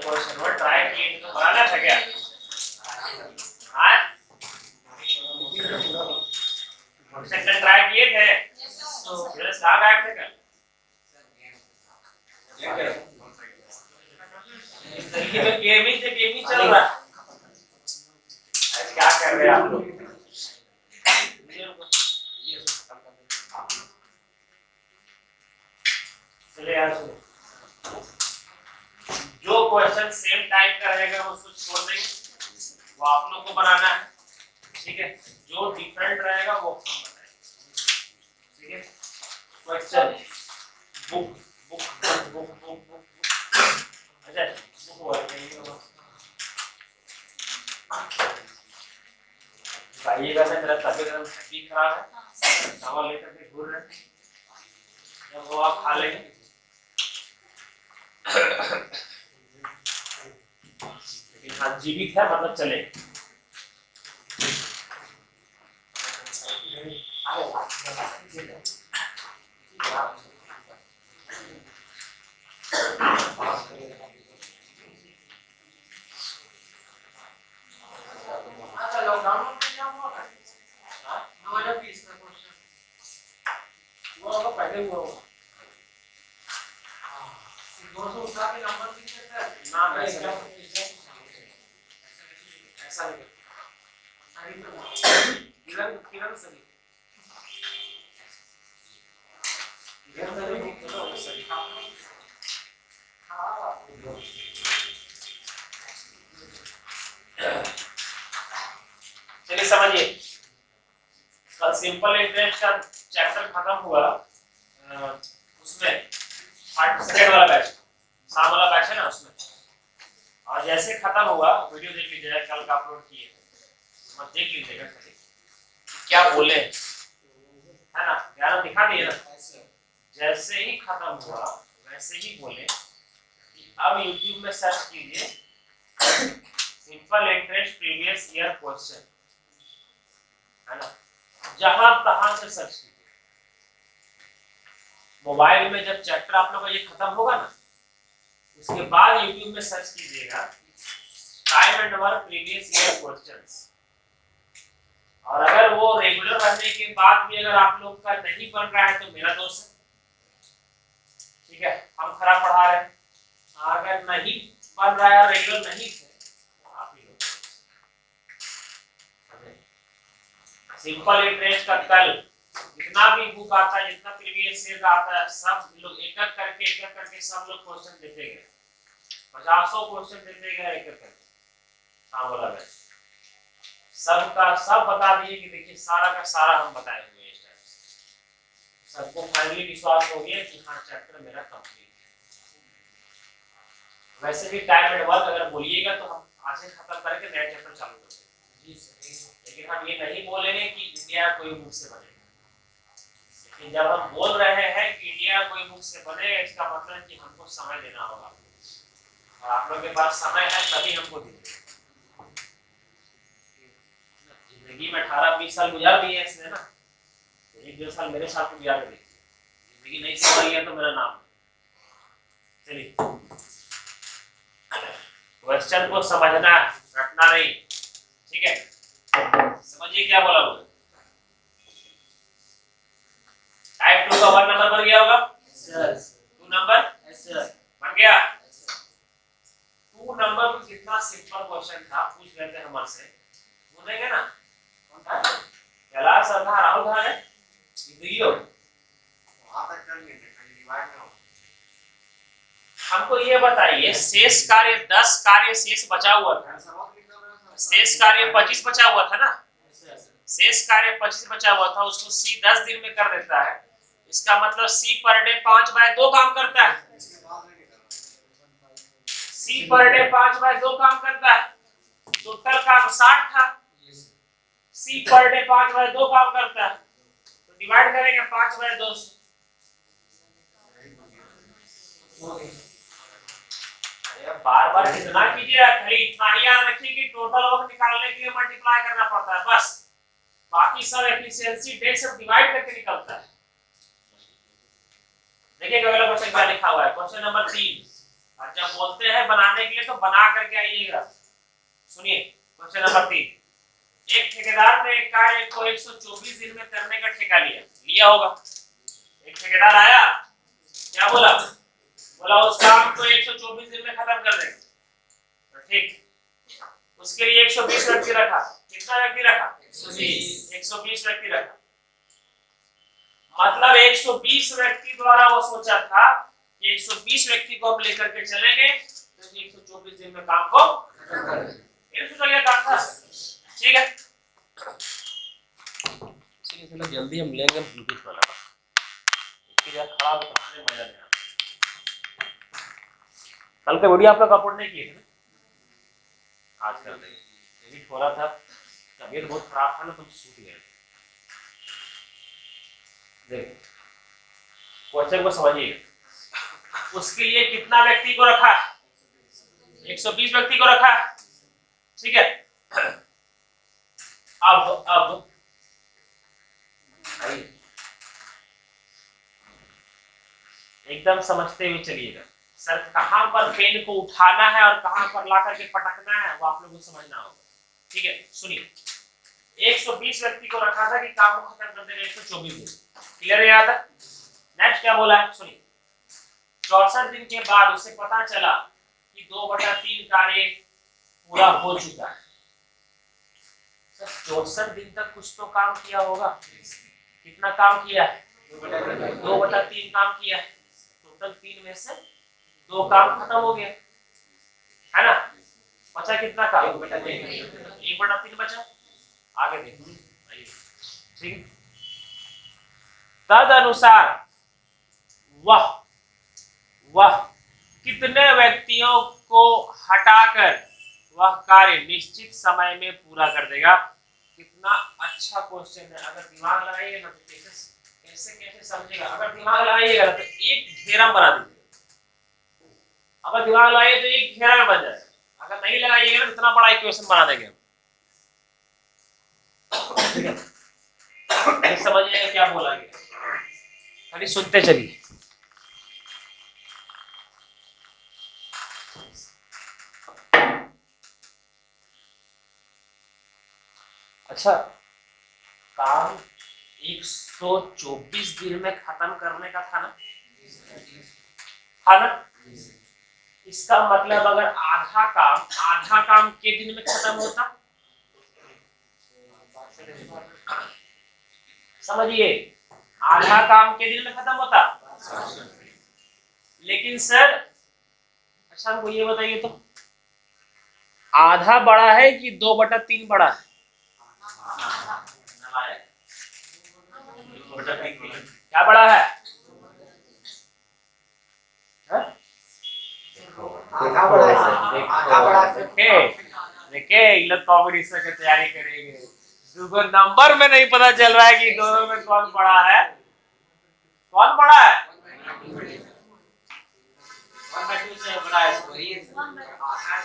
Question वो try किए तो बनाना था क्या? हाँ क्वेश्चन का ट्राई किए थे फिर कहाँ गायब थे कल? इस तरीके में गेम ही चल रहा है। क्या कर रहे हैं आप लोग? चलिए यार सुनो, जो क्वेश्चन सेम टाइप का रहेगा उसको छोड़ देंगे, वो आप लोग को बनाना है, ठीक है? जो डिफरेंट रहेगा वो हम बताएंगे, ठीक है? Question book book book book book book अच्छा बुक वर्ड नहीं होगा भाई, ये वैसे मेरा तबीयत एकदम हैवी खराब है, दवा लेकर के घूर रहे हैं, जब वो आप खा लेंगे लेकिन हाँ जीवित है मतलब चले। लॉकडाउन में क्या हुआ था? 2020 का क्वेश्चन वो पहले हुआ होगा। दोस्तों उसका भी नंबर लिख सकते हैं ना? ऐसा नहीं किरण किरण सही किरण सही तो सही चलिए समझिए, कल सिंपल इंटरेस्ट का चैप्टर खत्म हुआ, उसमें 32nd वाला बैच, शाम वाला बैच है ना उसमें, और जैसे खत्म हुआ वीडियो देख लीजिएगा, कल का अपलोड किए मत देख लीजिएगा क्या बोले, है ना? ध्यान दिखा दिए ना? जैसे ही खत्म हुआ वैसे ही बोले कि अब YouTube में सर्च कीजिए simple interest previous year question, है ना? जहां तहां से सर्च कीजिए। मोबाइल में जब चैप्टर आप लोग का ये खत्म होगा ना, उसके बाद YouTube में सर्च कीजिएगा time and work previous year questions, और अगर वो रेगुलर रहने के बाद भी अगर आप लोग का नहीं बन रहा है तो मेरा दोष है, ठीक है? हम खराब पढ़ा रहे हैं। अगर नहीं बन रहा है, रेगुलर नहीं थे, आप ही लोग। सिंपल इंटरेस्ट का कल जितना भी बुक आता है, जितना प्रीवियस ईयर आता है, सब लोग एक एक करके सब लोग क्वेश्चन देते गए, 50 क्वेश्चन देते गए एक एक करके। हाँ बोला गया सबका सब बता दिए कि देखिए सारा का सारा हम बताए हुए हैं इस टाइम। सबको फाइनली विश्वास हो गया कि हाँ चैप्टर मेरा कंप्लीट है। वैसे भी टाइम एंड वर्क अगर बोलिएगा तो हम आज से खत्म करके नया चैप्टर चालू कर देंगे, लेकिन हम ये नहीं बोलेंगे कि इंडिया कोई बुक से बनेगा। लेकिन जब हम बोल रहे हैं कि इंडिया कोई बुक से बनेगा, इसका मतलब कि हमको समय देना होगा, और आप लोग के पास समय है तभी हमको दीजिए। जिंदगी में 18-20 साल गुजार दिए इसने ना, तो 1-2 साल मेरे साथ गुजार के देखिए, जिंदगी नहीं समझ गया तो मेरा नाम। चलिए क्वेश्चन को समझना, रटना नहीं, ठीक है? समझिए क्या बोला हुआ। टाइप 2 का 1 नंबर बन गया होगा, 2 नंबर बन गया। 2 नंबर में कितना सिंपल क्वेश्चन था, पूछ लेते हैं हमारे से, बोलेंगे ना? कैलाश सर था, राहुल था, है जिंदगी हो वहां तक कर लिए थे, डिवाइड में हो। हमको ये बताइए शेष कार्य 10 कार्य शेष बचा हुआ था, शेष कार्य 25 बचा हुआ था ना, शेष कार्य 25 बचा हुआ था, उसको सी 10 दिन में कर देता है, इसका मतलब सी पर डे 5/2 काम करता है, सी पर डे 5/2 काम करता है, टोटल काम 60 था, सी पर डे 5/2 काम करता है, तो डिवाइड करेंगे 5/2 से। बार बार कितना कीजिए, खाली इतना ही याद रखिए कि टोटल वक्त निकालने के लिए मल्टीप्लाई करना पड़ता है बस, बाकी सब एफिशिएंसी डेट सब डिवाइड करके निकलता है। देखिए अगला क्वेश्चन क्या लिखा हुआ है, क्वेश्चन नंबर 3, और जब जब बोलते हैं बनाने के लिए तो बना करके आइएगा। सुनिए क्वेश्चन नंबर 3, एक ठेकेदार ने एक कार्य को 124 दिन में करने का ठेका लिया होगा। एक ठेकेदार आया, क्या बोला उस काम को 124 दिन में खत्म कर देंगे, तो ठीक। उसके लिए 120 व्यक्ति रखा। कितना व्यक्ति रखा? 120 व्यक्ति रखा। मतलब 120 व्यक्ति द्वारा वो सोचा था कि 120 व्यक्ति को हम लेकर के चलेंगे तो 124 दिन में काम को खत्म कर देंगे। ये सोचा गया काम था, ठीक है। चलिए थोड़ा जल्दी हम लेंगे ब्लूटूथ वाला, इसकी जगह खराब करने मजा नहीं आता। कल का वीडियो आप लोग अपलोड नहीं किए थे, आज कर देंगे। एडिट हो रहा था, तबीयत बहुत खराब था ना, तुम सूख गए। देखिए क्वेश्चन को समझिएगा। उसके लिए कितना व्यक्ति को रखा? 120 व्यक्ति को रखा, ठीक है। अब एकदम समझते हुए चलिएगा। सर कहां पर पेन को उठाना है और कहां पर ला करके पटकना है वो आप लोगों को समझना होगा, ठीक है। सुनिए 120 व्यक्ति को रखा था कि काम को खत्म कर देंगे 124 दिन, क्लियर है यहाँ तक? नेक्स्ट क्या बोला है सुनिए, 64 दिन के बाद उसे पता चला कि 2/3 कार्य पूरा हो चुका है। सर 64 दिन तक कुछ तो काम किया होगा। कितना काम किया है? 2/3 काम किया है। टोटल 3 में से 2 काम खत्म हो गया, है ना। बचा कितना काम? 1/3 बचा। आगे देखो, ठीक है। तद अनुसार वह कितने व्यक्तियों को हटाकर वह कार्य निश्चित समय में पूरा कर देगा। कितना अच्छा क्वेश्चन है। अगर दिमाग लगाइएगा ना तो कैसे समझेगा। अगर दिमाग लगाइएगा ना तो एक घेरा बना दीजिए। अगर दिमाग लगाइए तो एक घेरा में बन जाएगा। अगर नहीं लगाइएगा ना तो इतना बड़ा इक्वेशन बना देंगे। समझिएगा क्या बोला गया, खाली सुनते चलिए। अच्छा, काम 124 दिन में खत्म करने का था ना, इसका मतलब अगर आधा काम के दिन में खत्म होता, समझिए आधा काम के दिन में खत्म होता। लेकिन सर अच्छा हमको ये बताइए तो आधा बड़ा है कि 2/3 बड़ा है? क्या बड़ा है? आधा बड़ा है, आधा बड़ा है। देखिए इन लोग कॉम्पिटिशन की तैयारी करेंगे, दूसरे नंबर में नहीं पता चल रहा है कि दोनों में कौन बड़ा है। कौन बड़ा है? 1/2 से बड़ा है, वही है सर। आधा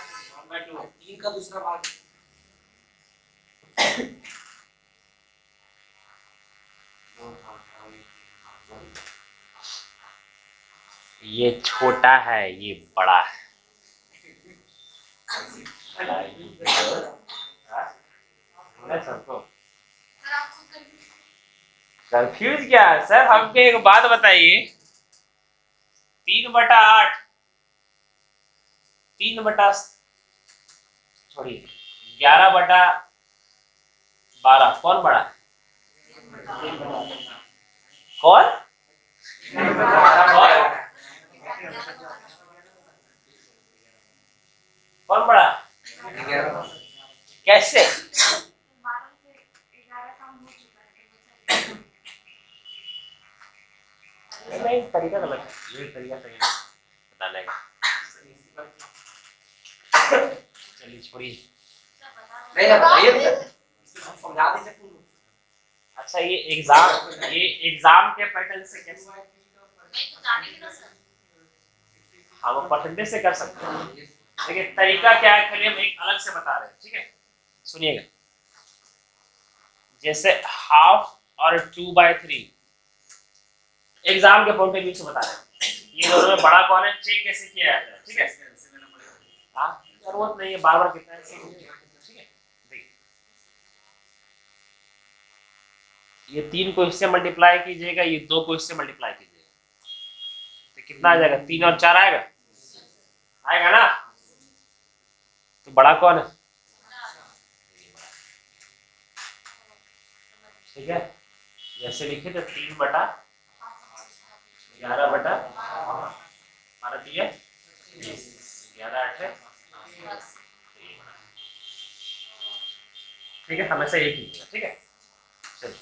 1/2 3 का दूसरा भाग। ये छोटा है, ये बड़ा है। कंफ्यूज क्या है सर? हमको एक बात बताइए, 3/8 सॉरी 11/12 कौन बड़ा है? कौन कौन बड़ा? कैसे? नहीं तरीका गलत है, ये तरीका सही है बताने का। चलिए छोड़िए। नहीं बताइए सर, समझा दीजिए पूरा। अच्छा ये एग्जाम के पैटर्न से कैसे? हाँ वो परसेंटेज से कर सकते हैं, लेकिन तरीका क्या है खाली हम एक अलग से बता रहे हैं, ठीक है। सुनिएगा, जैसे हाफ और 2/3 एग्जाम के पॉइंट ऑफ व्यू से बता रहे हैं। ये दोनों में बड़ा कौन है चेक कैसे किया जाता है, ठीक है। जरूरत नहीं है बार बार कितना है, ठीक है। देखिए ये 3 को इससे मल्टीप्लाई कीजिएगा, ये 2 को इससे मल्टीप्लाई कीजिएगा, तो कितना आ जाएगा? 3 और 4 आएगा, आएगा ना? तो बड़ा कौन है? ठीक है, जैसे लिखे तो 3/11/11 ठीक है, हमेशा ये कीजिएगा, ठीक है। चलिए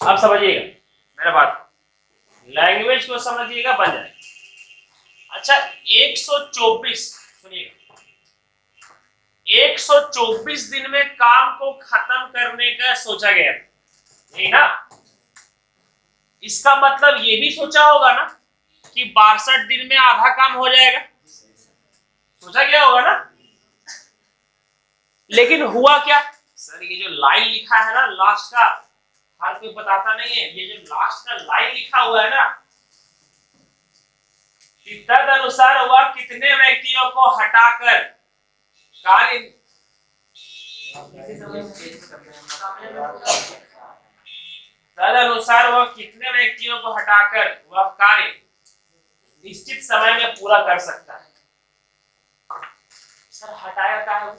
अब समझिएगा मेरा बात, लैंग्वेज को समझिएगा, बन जाए। अच्छा 124, सुनिएगा, 124 दिन में काम को खत्म करने का सोचा गया, नहीं ना? इसका मतलब ये भी सोचा होगा ना कि 62 दिन में आधा काम हो जाएगा, सोचा गया होगा ना? लेकिन हुआ क्या सर? ये जो लाइन लिखा है ना लास्ट का, हर कोई बताता नहीं है, ये जो लास्ट का लाइन लिखा हुआ है ना, तद अनुसार हुआ कितने व्यक्तियों को हटाकर कार्य, तद अनुसार वह कितने व्यक्तियों को हटाकर वह कार्य निश्चित समय में पूरा कर सकता है। सर हटाएगा क्या है?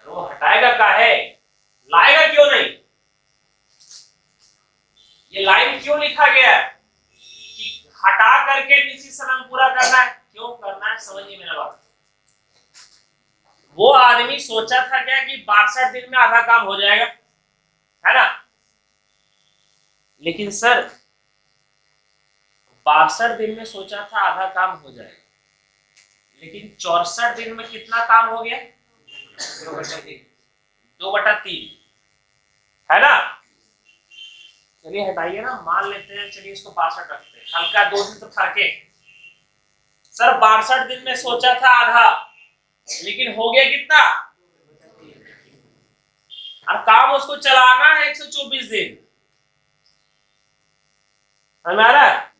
वो हटाएगा क्या है, लाएगा क्यों नहीं? ये लाइन क्यों लिखा गया है कि हटा करके निश्चित समय में पूरा करना है? क्यों करना है समझिए मेरा बात। वो आदमी सोचा था क्या कि 62 दिन में आधा काम हो जाएगा, है ना? लेकिन सर 62 दिन में सोचा था आधा काम हो जाएगा, लेकिन 64 दिन में कितना काम हो गया? 2/3, है ना? चलिए हटाइए ना, मान लेते हैं, चलिए इसको 62 रखते हैं, हल्का 2 दिन तो फर्के। सर 62 दिन में सोचा था आधा, लेकिन हो गया कितना? और काम उसको चलाना है 124 दिन, समझ में आ रहा है?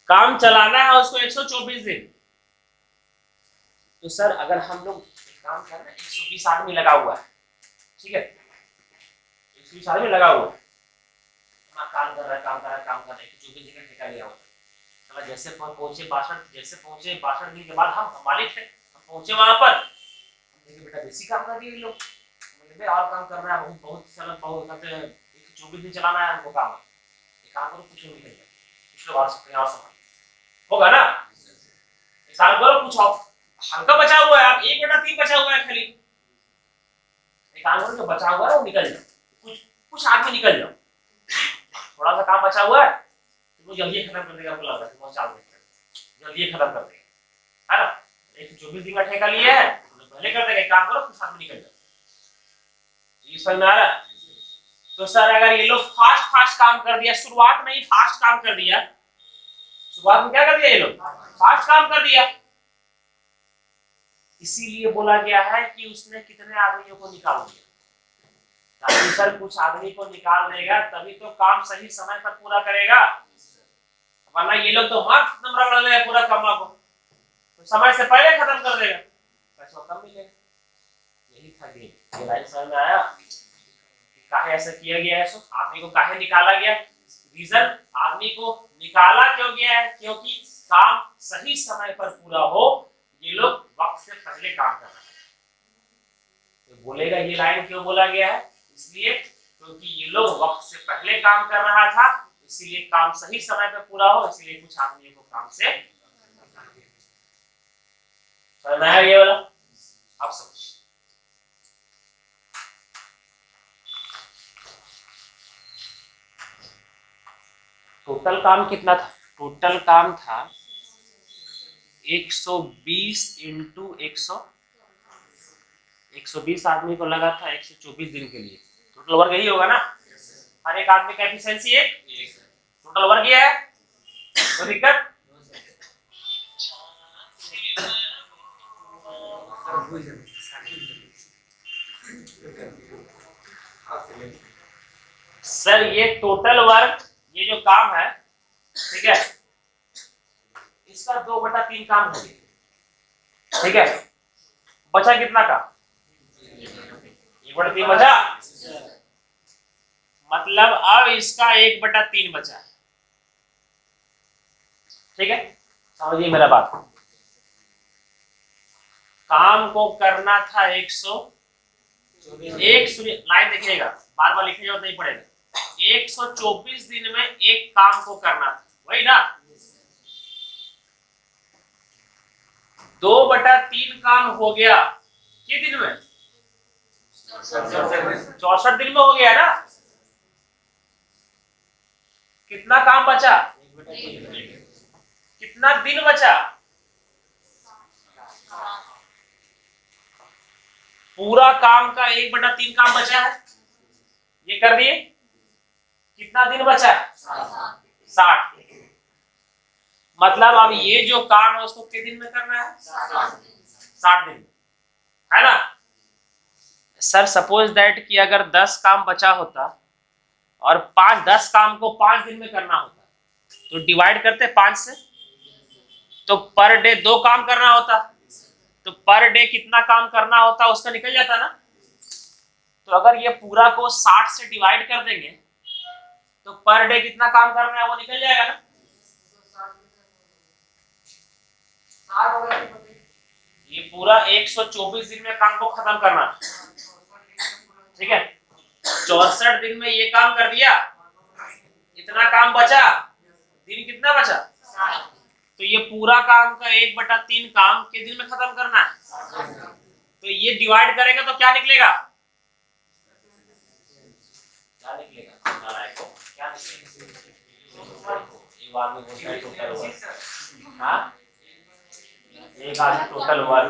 काम चलाना है उसको 124 दिन। तो सर अगर हम लोग काम कर रहे हैं, 120 आदमी लगा हुआ है, ठीक है, 120 आदमी लगा हुआ है, काम कर रहा है, काम कर रहा है, काम कर रहा है, 24 दिन का ठेका लिया हुआ है। जैसे पहुंचे 62 दिन के बाद हम मालिक थे, हम पहुंचे वहां पर, देखिए बेटा बेसी काम कर दिए लोग, और काम करना है, बहुत सारा बहुत 124 दिन चलाना है हमको काम, एक काम करो कुछ नहीं करेगा, कुछ लोग आ सकते हैं, और होगा ना? एक काम करो कुछ हल्का बचा हुआ है, आप 1/3 बचा हुआ है खाली, एक काम करो जो बचा हुआ है वो निकल जाओ, कुछ आदमी निकल जाओ, थोड़ा सा काम बचा हुआ है तो वो जल्दी खत्म कर देगा, आपको लग रहा है बहुत चाल देगा, जल्दी खत्म कर देगा, है ना? 124 दिन का ठेका लिया है तो पहले कर देगा, एक काम करो कुछ आदमी निकल जाओ, ये समझ में आ रहा है? तो सर अगर ये लोग फास्ट काम कर दिया, शुरुआत में ही फास्ट काम कर दिया, शुरुआत में क्या कर दिया ये लोग? फास्ट काम कर दिया, इसीलिए बोला गया है कि उसने कितने आदमियों को निकाल दिया, ताकि सर कुछ आदमी को निकाल देगा तभी तो काम सही समय पर पूरा करेगा, वरना ये लोग तो मत नंबर रगड़ देगा पूरा काम को, तो समय से पहले खत्म कर देगा, पैसा कम मिलेगा। यही था गेम। ये लाइन समझ में आया कि काहे ऐसा किया गया है? सो आदमी को काहे निकाला गया? रीजन, आदमी को निकाला क्यों गया है? क्योंकि काम सही समय पर पूरा हो, ये लोग वक्त से पहले काम कर रहे हैं। तो बोलेगा ये लाइन क्यों बोला गया है? इसलिए क्योंकि ये लोग वक्त से पहले काम कर रहा था, इसीलिए काम सही समय पर पूरा हो, इसलिए कुछ आदमियों को काम से करना है ये वाला। अब समझ, टोटल काम कितना था? टोटल काम था 120 इंटू 120 आदमी को लगा था 124 दिन के लिए, टोटल वर्क यही होगा ना? हर एक आदमी का एफिशिएंसी एक, टोटल वर्क ये है, तो दिक्कत सर ये टोटल वर्क, ये जो काम है ठीक है, इसका 2/3 काम हो गया। ठीक है, बचा कितना काम? 1/3 बचा, मतलब अब इसका 1/3 बचा है। ठीक है, समझिए मेरा बात। काम को करना था 100, लाइन देखिएगा, बार बार लिखने जरूरत नहीं पड़ेगा। 124 दिन में एक काम को करना था, वही ना। 2/3 काम हो गया कितने दिन में? 64 दिन में हो गया ना। कितना काम बचा? कितना दिन बचा? पूरा काम का 1/3 काम बचा है, ये कर दिए। कितना दिन बचा है? 60। मतलब अब ये जो काम है उसको कितने दिन में करना है? 60 दिन, है ना। सर सपोज दैट कि अगर 10 काम बचा होता और 10 काम को 5 दिन में करना होता, तो डिवाइड करते 5 से, तो पर डे 2 काम करना होता, तो पर डे कितना काम करना होता उसका निकल जाता ना। तो अगर ये पूरा को 60 से डिवाइड कर देंगे तो पर डे कितना काम करना है वो निकल जाएगा ना। ये पूरा 124 दिन में काम को खत्म करना, ठीक है। 64 दिन में ये काम कर दिया, इतना काम बचा, दिन कितना बचा? तो ये पूरा काम का 1/3 काम के दिन में खत्म करना है। तो ये डिवाइड करेगा तो क्या निकलेगा? क्या निकलेगा? क्या निकलेगा? एक आदमी बोलता है टोटल ओवर, हाँ, एक आदमी टोटल ओवर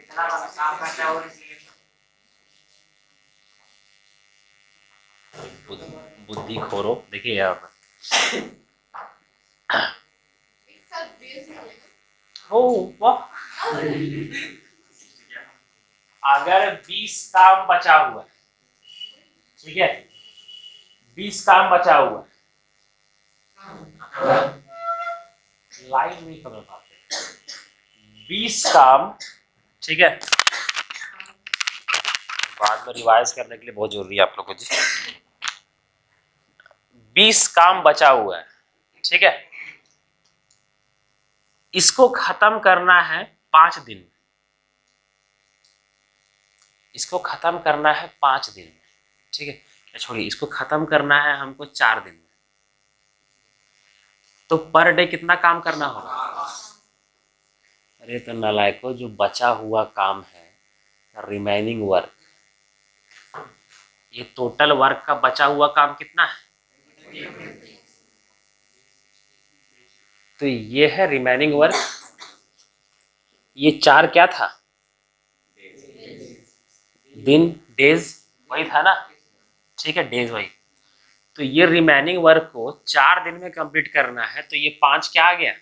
काम करता है और इसलिए बुद्धि खोरो। देखिए यहाँ पर हो वाह, अगर 20 काम बचा हुआ है, ठीक है, 20 काम बचा हुआ है, लाइन नहीं समझ पाते, 20 काम, ठीक है, बाद में रिवाइज करने के लिए बहुत जरूरी है आप लोगों को जी। 20 काम बचा हुआ है, ठीक है, इसको खत्म करना है 5 दिन में, इसको खत्म करना है 5 दिन में, ठीक है। छोड़िए, इसको खत्म करना है हमको 4 दिन में, तो पर डे कितना काम करना होगा? अरे तो नालायको, जो बचा हुआ काम है, रिमेनिंग वर्क, ये टोटल वर्क का बचा हुआ काम कितना है? तो ये है रिमेनिंग वर्क। ये 4 क्या था? दिन, डेज, वही था ना, ठीक है, डेज वही। तो ये रिमेनिंग वर्क को 4 दिन में कंप्लीट करना है, तो ये 5 क्या आ गया?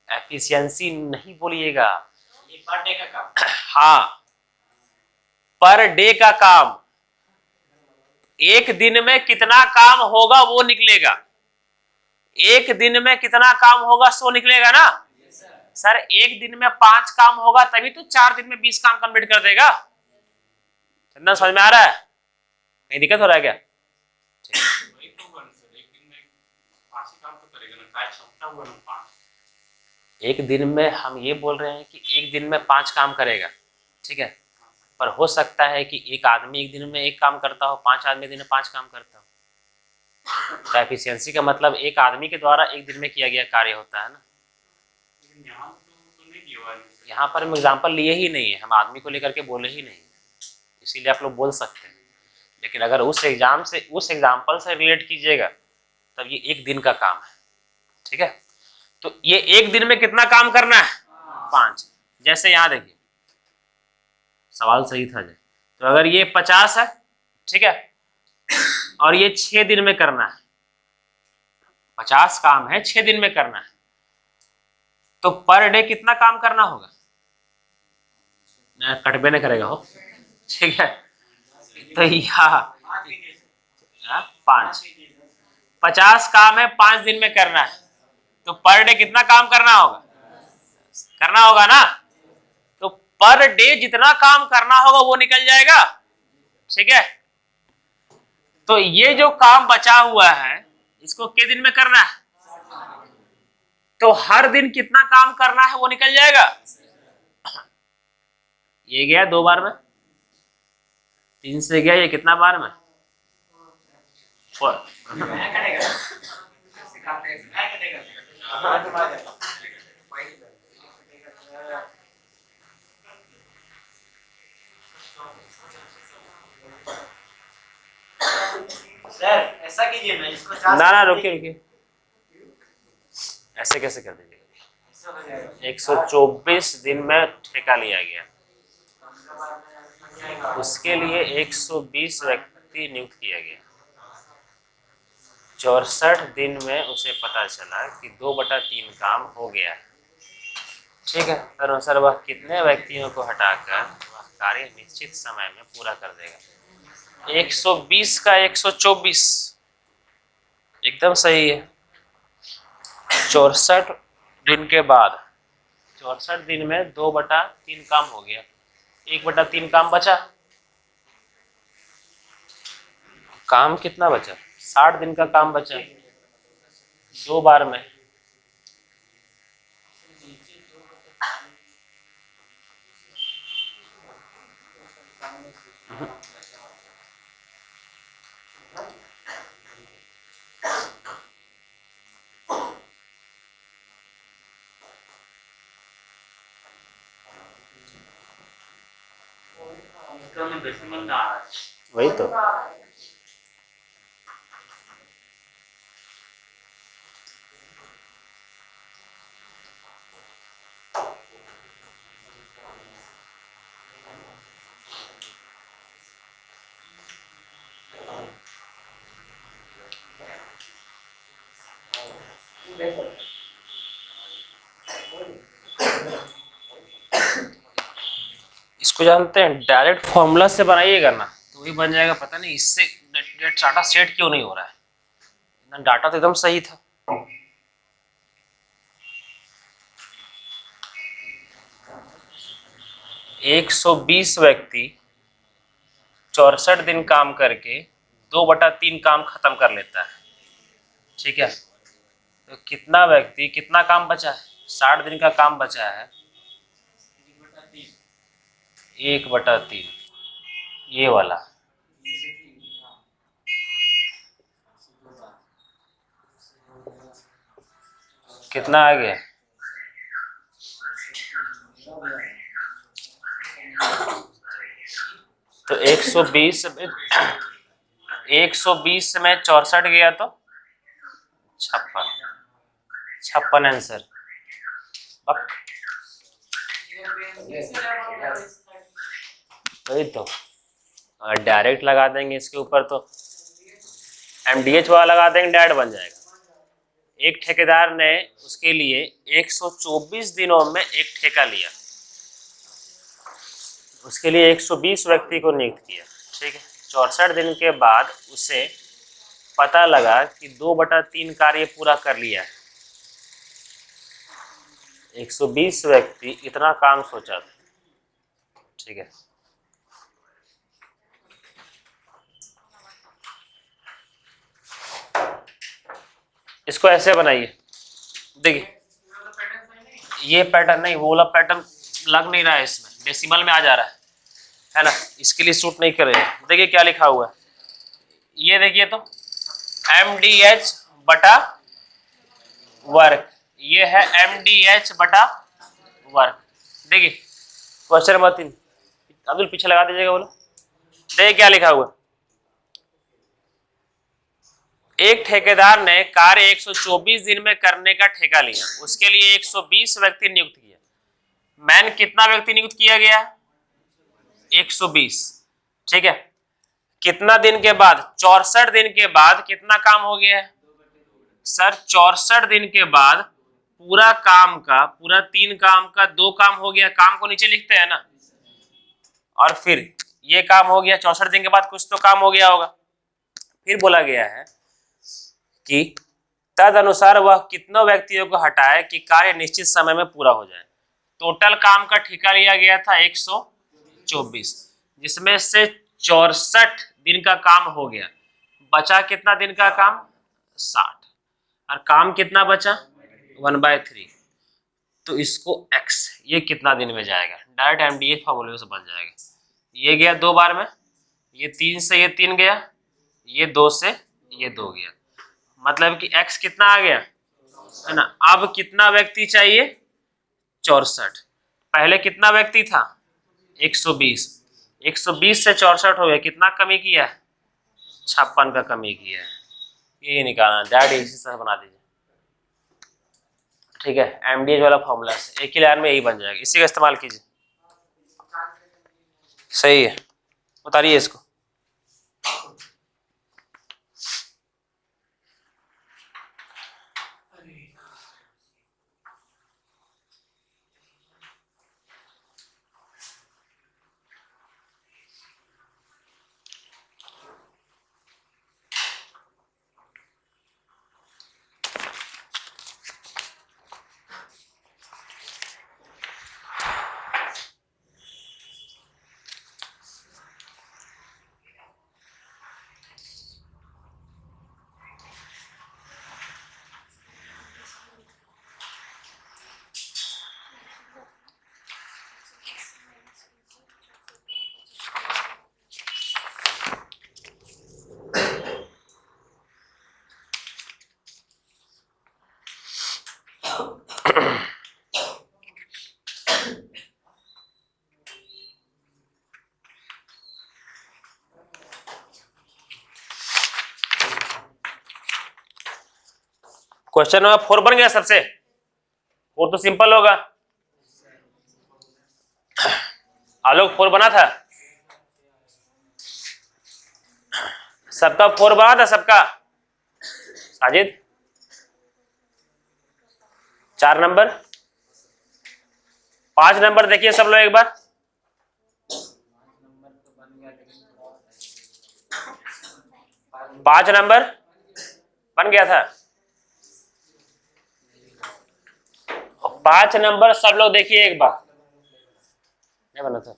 एफिशिएंसी नहीं बोलिएगा, ये पर डे का काम। हाँ, पर डे का काम, एक दिन में कितना काम होगा वो निकलेगा, एक दिन में कितना काम होगा सो निकलेगा ना। सर एक दिन में 5 काम होगा तभी तो 4 दिन में 20 काम कंप्लीट कर देगा। इतना समझ में आ रहा है? कहीं दिक्कत हो रहा है क्या? वही तो बन सर, एक दिन में 5 ही काम तो करेगा ना, काय क्षमता हुआ ना 5। एक दिन में हम ये बोल रहे हैं कि एक दिन में 5 काम करेगा, ठीक है, पर हो सकता है कि एक आदमी एक दिन में 1 काम करता हो, 5 आदमी दिन में 5 काम करता हो। तो एफिशिएंसी का मतलब एक आदमी के द्वारा एक दिन में किया गया कार्य होता है ना। लेकिन यहाँ तो नहीं किया हुआ है। यहाँ पर हम एग्जाम्पल लिए ही नहीं है, हम आदमी को लेकर के बोले ही नहीं, इसीलिए आप लोग बोल सकते हैं। लेकिन अगर उस एग्जाम्पल से रिलेट कीजिएगा तब ये एक दिन का काम है, ठीक है। तो ये एक दिन में कितना काम करना है? 5। जैसे यहाँ देखिए, सवाल सही था जी। तो अगर ये 50 है, ठीक है, और ये 6 दिन में करना है, 50 काम है, 6 दिन में करना है, तो पर डे कितना काम करना होगा? कटबे नहीं करेगा हो, ठीक है। तो यहाँ 5। 50 काम है 5 दिन में करना है, तो पर डे कितना काम करना होगा ना। तो पर डे जितना काम करना होगा वो निकल जाएगा, ठीक है। तो ये जो काम बचा हुआ है इसको कितने दिन में करना है, तो हर दिन कितना काम करना है वो निकल जाएगा। ये गया 2 बार में, 3 से गया, ये कितना बार में 4। सर ऐसा कीजिए ना, इसको ना रुकिए, ऐसे कैसे कर दीजिएगा। 124 दिन में ठेका लिया गया, उसके लिए 120 व्यक्ति नियुक्त किया गया। 64 दिन में उसे पता चला कि 2/3 काम हो गया है, ठीक है। तदनुसार वह कितने व्यक्तियों को हटाकर वह कार्य निश्चित समय में पूरा कर देगा। 120 का 124 एकदम सही है। 64 दिन के बाद 64 दिन में 2/3 काम हो गया, 1/3 काम बचा। काम कितना बचा, 60 दिन का काम बचा 2 बार में। वही तो इसको जानते हैं, डायरेक्ट फॉर्मूला से बनाइएगा ना तो वही बन जाएगा। पता नहीं इससे डाटा सेट क्यों नहीं हो रहा है, डाटा तो एकदम सही था। एक 120 व्यक्ति 64 दिन काम करके 2/3 काम खत्म कर लेता है, ठीक है। तो कितना व्यक्ति कितना काम बचा है, 60 दिन का काम बचा है 1/3, ये वाला। कितना आ गया, तो 120 में 64 गया तो 56 आंसर। वही तो, अगर डायरेक्ट लगा देंगे इसके ऊपर तो MDH वाला लगा देंगे, डायरेक्ट बन जाएगा। एक ठेकेदार ने उसके लिए 124 दिनों में एक ठेका लिया, उसके लिए 120 व्यक्ति को नियुक्त किया, ठीक है। 64 दिन के बाद उसे पता लगा कि 2/3 कार्य पूरा कर लिया है। 120 व्यक्ति इतना काम सोचा था, ठीक है। इसको ऐसे बनाइए, देखिए ये पैटर्न नहीं, वो वाला पैटर्न लग नहीं रहा है, इसमें डेसिमल में आ जा रहा है ना, इसके लिए सूट नहीं करेगा। देखिए क्या लिखा हुआ है, ये देखिए तो MDH बटा वर्क, ये है MDH बटा वर्क। देखिए क्वेश्चन नंबर 3, अब्दुल पीछे लगा दीजिएगा, बोलो। देखिए क्या लिखा हुआ, एक ठेकेदार ने कार्य 124 दिन में करने का ठेका लिया, उसके लिए 120 व्यक्ति नियुक्त किया। मैन कितना व्यक्ति नियुक्त किया गया, 120, ठीक है। कितना दिन के बाद, 64 दिन के बाद कितना काम हो गया है सर, 64 दिन के बाद पूरा काम का, पूरा 3 काम का 2 काम हो गया। काम को नीचे लिखते हैं ना, और फिर ये काम हो गया, 64 दिन के बाद कुछ तो काम हो गया होगा, फिर बोला गया है कि तद अनुसार वह कितनों व्यक्तियों को हटाए कि कार्य निश्चित समय में पूरा हो जाए। टोटल काम का ठेका लिया गया था 124, जिसमें से 64 दिन का काम हो गया। बचा कितना दिन का काम? 60। और काम कितना बचा? 1/3। तो इसको x, ये कितना दिन में जाएगा? डायरेक्ट एमडीए फॉर्मूले से बन जाएगा। ये गया 2 बार में, ये 3 से ये 3 गया, ये 2 से ये 2 गया, मतलब कि x कितना आ गया, है ना। अब कितना व्यक्ति चाहिए? 64। पहले कितना व्यक्ति था? 120। 120 से 64 हो गया, कितना कमी किया? 56 का कमी किया है। ये निकालना, डायरेक्ट इसी तरह बना दीजिए, ठीक है। एमडीएच वाला फॉर्मूला से एक ही लाइन में यही बन जाएगा, इसी का इस्तेमाल कीजिए। सही है, उतारिए इसको। क्वेश्चन नंबर 4 बन गया सबसे। 4 तो सिंपल होगा। आलोक 4 बना था, सबका 4 बना था सबका। साजिद 4 नंबर, 5 नंबर देखिए सब लोग एक बार। 5 नंबर बन गया था। 5 नंबर सब लोग देखिए एक बार। नहीं बना था?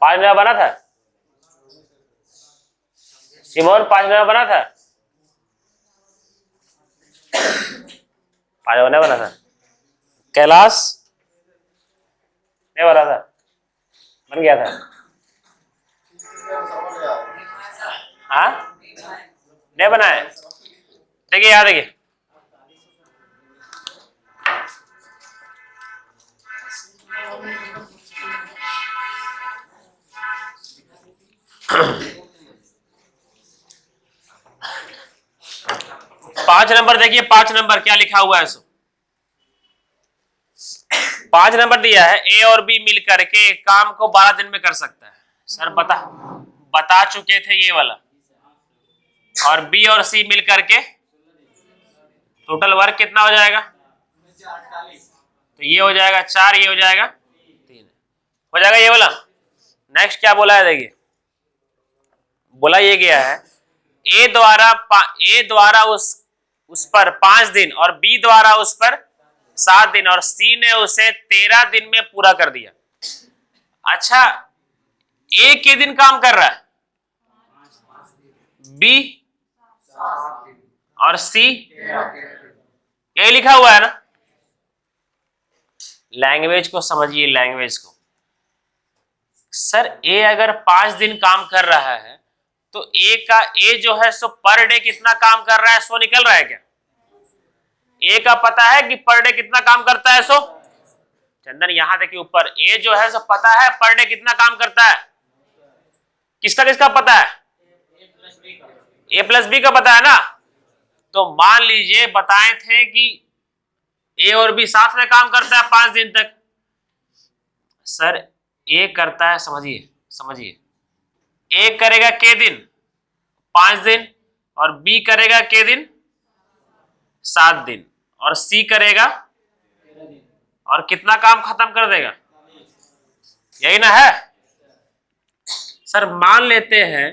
पांच नंबर बना था? सिमोन 5 नंबर बना था? 5 नंबर नहीं बना था? कैलाश नहीं बना था? बन गया था? हाँ नहीं बना है? देखिए यार, देखिए पांच नंबर देखिए, 5 नंबर क्या लिखा हुआ है। सो 5 नंबर दिया है, ए और बी मिल करके काम को 12 दिन में कर सकता है। सर बता चुके थे ये वाला। और बी और सी मिल करके टोटल वर्क कितना हो जाएगा? तो ये हो जाएगा 4, ये हो जाएगा 3, हो जाएगा ये वाला। नेक्स्ट क्या बोला है, देखिए बोला ये गया है ए द्वारा उस पर 5 दिन और बी द्वारा उस पर 7 दिन और सी ने उसे 13 दिन में पूरा कर दिया। अच्छा, ए के दिन काम कर रहा है, बी और सी, यही लिखा हुआ है ना। लैंग्वेज को समझिए, लैंग्वेज को। सर ए अगर 5 दिन काम कर रहा है तो ए जो है सो पर डे कितना काम कर रहा है सो निकल रहा है क्या? ए का पता है कि पर डे कितना काम करता है सो? चंदन यहां देखिए ऊपर, ए जो है सो पता है पर डे कितना काम करता है। किसका किसका पता है? ए प्लस बी का पता है ना। तो मान लीजिए बताए थे कि ए और बी साथ में काम करता है 5 दिन तक। सर ए करता है, समझिए ए करेगा के दिन 5 दिन और बी करेगा के दिन 7 दिन और सी करेगा और कितना काम खत्म कर देगा? यही ना है सर। मान लेते हैं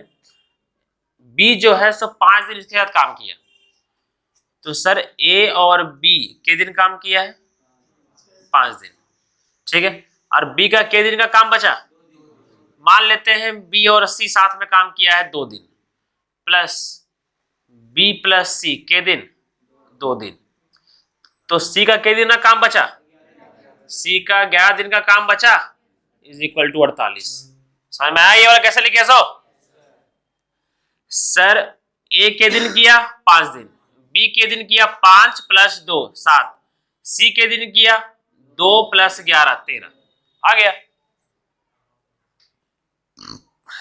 बी जो है सो 5 दिन इसके साथ काम किया, तो सर ए और बी के दिन काम किया है 5 दिन, ठीक है। और बी का के दिन का काम बचा, मान लेते हैं बी और सी साथ में काम किया है 2 दिन, प्लस बी प्लस सी के दिन 2 दिन, तो सी का के दिन का काम बचा, सी का 11 दिन का काम बचा इज इक्वल टू 48। समझ में आया ये वाला कैसे लिखे सो? सर ए के दिन किया 5 दिन, बी के दिन किया 5 प्लस 2 7, सी के दिन किया 2 प्लस 11 13, आ गया।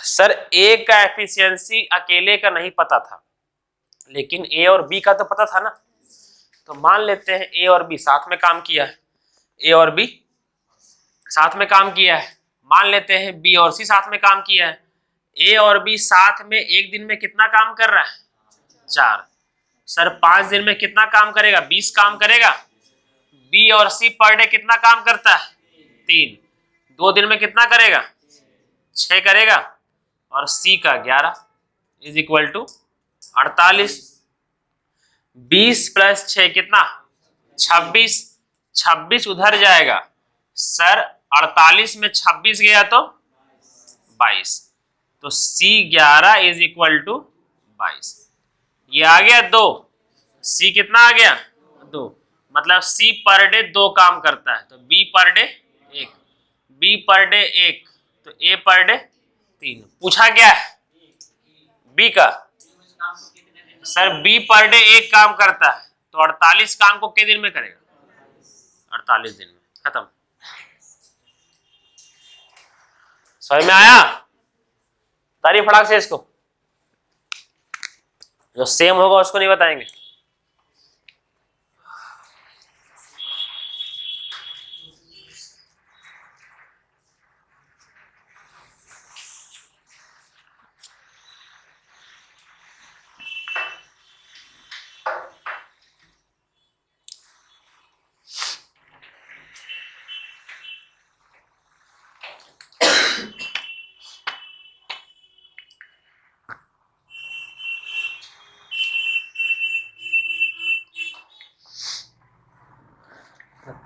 सर ए का एफिशिएंसी अकेले का नहीं पता था, लेकिन ए और बी का तो पता था ना, तो मान लेते हैं ए और बी साथ में काम किया है, ए और बी साथ में काम किया है। मान लेते हैं बी और सी साथ में काम किया है। ए और बी साथ में एक दिन में कितना काम कर रहा है? 4। सर 5 दिन में कितना काम करेगा? 20 काम करेगा। बी और सी पर डे कितना काम करता है? 3। 2 दिन में कितना करेगा? 6 करेगा। और सी का 11 इज इक्वल टू 48। 20 प्लस 6 कितना? 26। 26 उधर जाएगा सर, 48 में 26 गया तो 22, तो C11 इज इक्वल टू 22। ये आ गया 2, C कितना आ गया? 2, मतलब C पर डे 2 काम करता है, तो B per day 1, B per day 1, तो A पर डे 3। पूछा क्या है B का? सर B पर डे 1 काम करता है, तो 48 काम को कितने दिन में करेगा? 48 दिन में। खत्म। समझ में आया? तारीफ फटाक से इसको, जो सेम होगा उसको नहीं बताएंगे।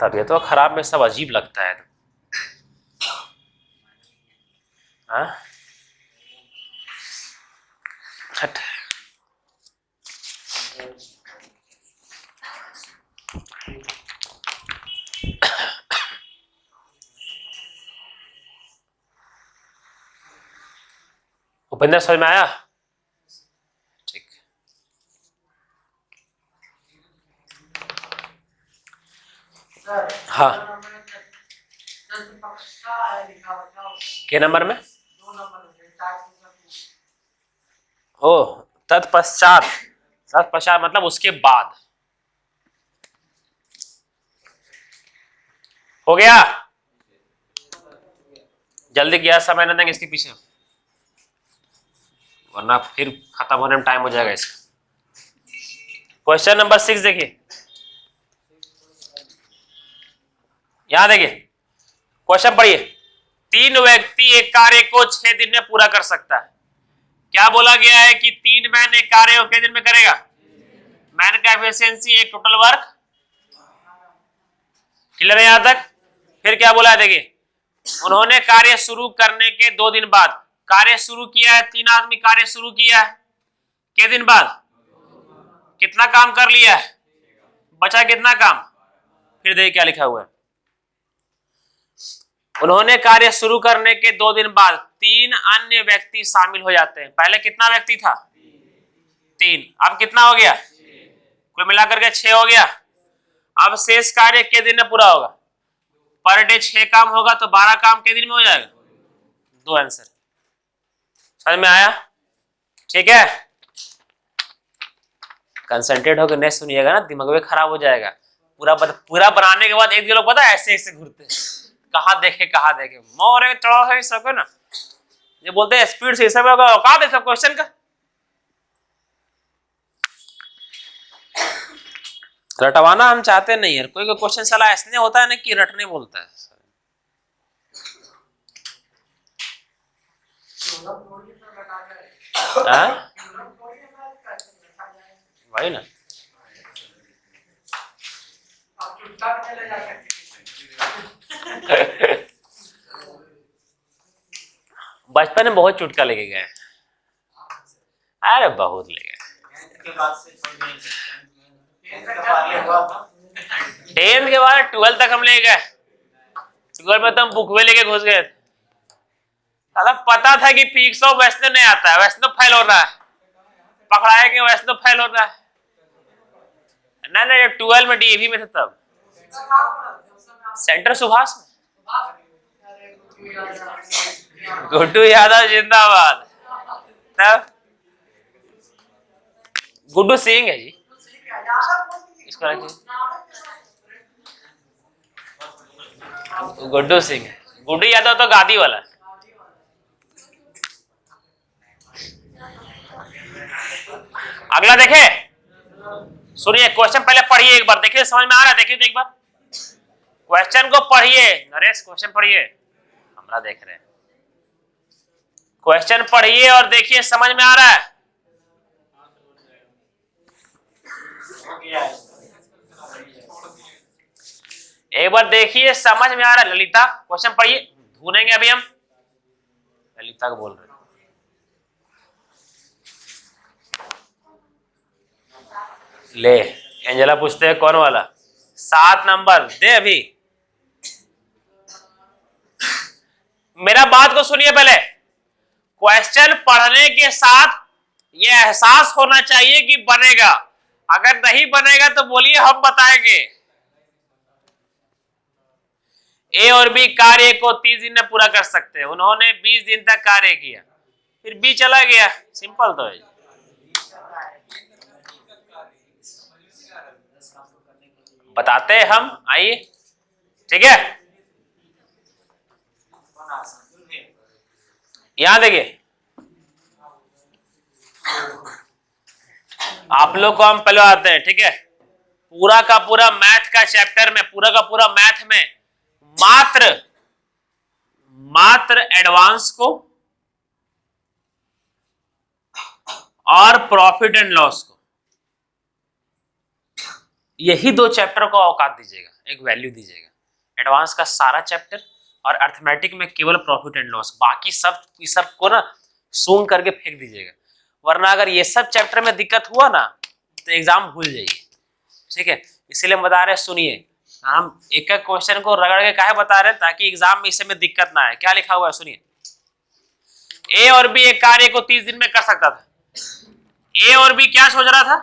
तबीयत तो खराब में सब अजीब लगता है। हाँ? हट। उपेंद्र समझ में आया? ठीक। हाँ, के नंबर में? ओ, तत्पश्चात। तत्पश्चात मतलब उसके बाद। हो गया? जल्दी गया, समय न देंगे इसके पीछे, वरना फिर खत्म होने में टाइम हो जाएगा इसका। क्वेश्चन नंबर 6 देखिए, यहां देखिए क्वेश्चन पढ़िए। 3 व्यक्ति एक कार्य को 6 दिन में पूरा कर सकता है। क्या बोला गया है कि 3 मैन एक कार्य को कितने दिन में करेगा? मैन का एफिशिएंसी एक टोटल वर्क। क्लियर है यहां तक? फिर क्या बोला है देखिए, उन्होंने कार्य शुरू करने के 2 दिन बाद, कार्य शुरू किया है, 3 आदमी कार्य शुरू किया है, के दिन बाद कितना काम कर लिया है? बचा कितना काम? फिर देखिए क्या लिखा हुआ है, उन्होंने कार्य शुरू करने के 2 दिन बाद 3 अन्य व्यक्ति शामिल हो जाते हैं। पहले कितना व्यक्ति था? 3, अब कितना हो गया? कुल मिलाकर के 6 हो गया। अब शेष कार्य के दिन में पूरा होगा। पर डे 6 काम होगा तो 12 काम के दिन में हो जाएगा। 2 आंसर। समझ में आया? ठीक है, कंसंट्रेट होकर नहीं सुनिएगा ना, दिमाग में खराब हो जाएगा। पूरा बनाने के बाद एक लोग पता है ऐसे ऐसे घूरते हैं, कहाँ देखे मोरे चढ़ा है सब है ना, ये बोलते हैं स्पीड से सब होगा, औकात है सब क्वेश्चन का। रटवाना हम चाहते नहीं है, कोई क्वेश्चन साला ऐसे होता है ना कि रटने बोलता है। हाँ? वही ना। बचपन में बहुत चुटका लेके गए, अरे बहुत ले गए। के बाद से छोड़ नहीं टेंथ के बाद 12 तक हम ले गए। 12 में तो हम बुकवे लेके घुस गए। साला पता था कि पीक्स ऑफ वैष्णव नहीं आता है, वैष्णव फेल हो रहा है, पकड़ाएंगे वैष्णव फेल हो रहा है। ना ना, 12 में डीएवी में थे तब, सेंटर सुभाष में। गुड्डू यादव जिंदाबाद। तब गुड्डू सिंह है जी, इसको रखिए, गुड्डू सिंह है। गुड्डू यादव तो गादी वाला। अगला देखे, सुनिए क्वेश्चन पहले पढ़िए एक बार, देखिए समझ में आ रहा है। देखिए तो एक बार क्वेश्चन को पढ़िए। नरेश क्वेश्चन पढ़िए, हमरा देख रहे हैं। क्वेश्चन पढ़िए और देखिए समझ में आ रहा है। एक बार देखिए समझ में आ रहा है। ललिता क्वेश्चन पढ़िए, ढूंढेंगे अभी हम। ललिता को बोल रहे हैं। ले एंजेला पूछते हैं कौन वाला, 7 नंबर दे अभी। मेरा बात को सुनिए पहले। क्वेश्चन पढ़ने के साथ ये एहसास होना चाहिए कि बनेगा। अगर नहीं बनेगा तो बोलिए हम बताएंगे। ए और बी कार्य को 30 दिन में पूरा कर सकते हैं। उन्होंने 20 दिन तक कार्य किया, फिर बी चला गया। सिंपल तो है। बताते हैं हम, आइए। ठीक है, यहां देखिए, आप लोग को हम पहले आते हैं। ठीक है, पूरा का पूरा मैथ का चैप्टर में, पूरा का पूरा मैथ में मात्र एडवांस को और प्रॉफिट एंड लॉस को, यही 2 चैप्टर को औकात दीजिएगा, एक वैल्यू दीजिएगा। एडवांस का सारा चैप्टर और अर्थमेटिक में केवल प्रॉफिट एंड लॉस, बाकी सब को ना सूंघ करके फेंक दीजिएगा। वरना अगर ये सब चैप्टर में दिक्कत हुआ ना तो एग्जाम भूल जाइए। ठीक है, इसीलिए हम बता रहे हैं, सुनिए। हम एक एक क्वेश्चन को रगड़ के काहे बता रहे हैं, ताकि एग्जाम में इसमें दिक्कत ना आए। क्या लिखा हुआ है सुनिए। ए और बी एक कार्य को 30 दिन में कर सकता था। ए और बी क्या सोच रहा था,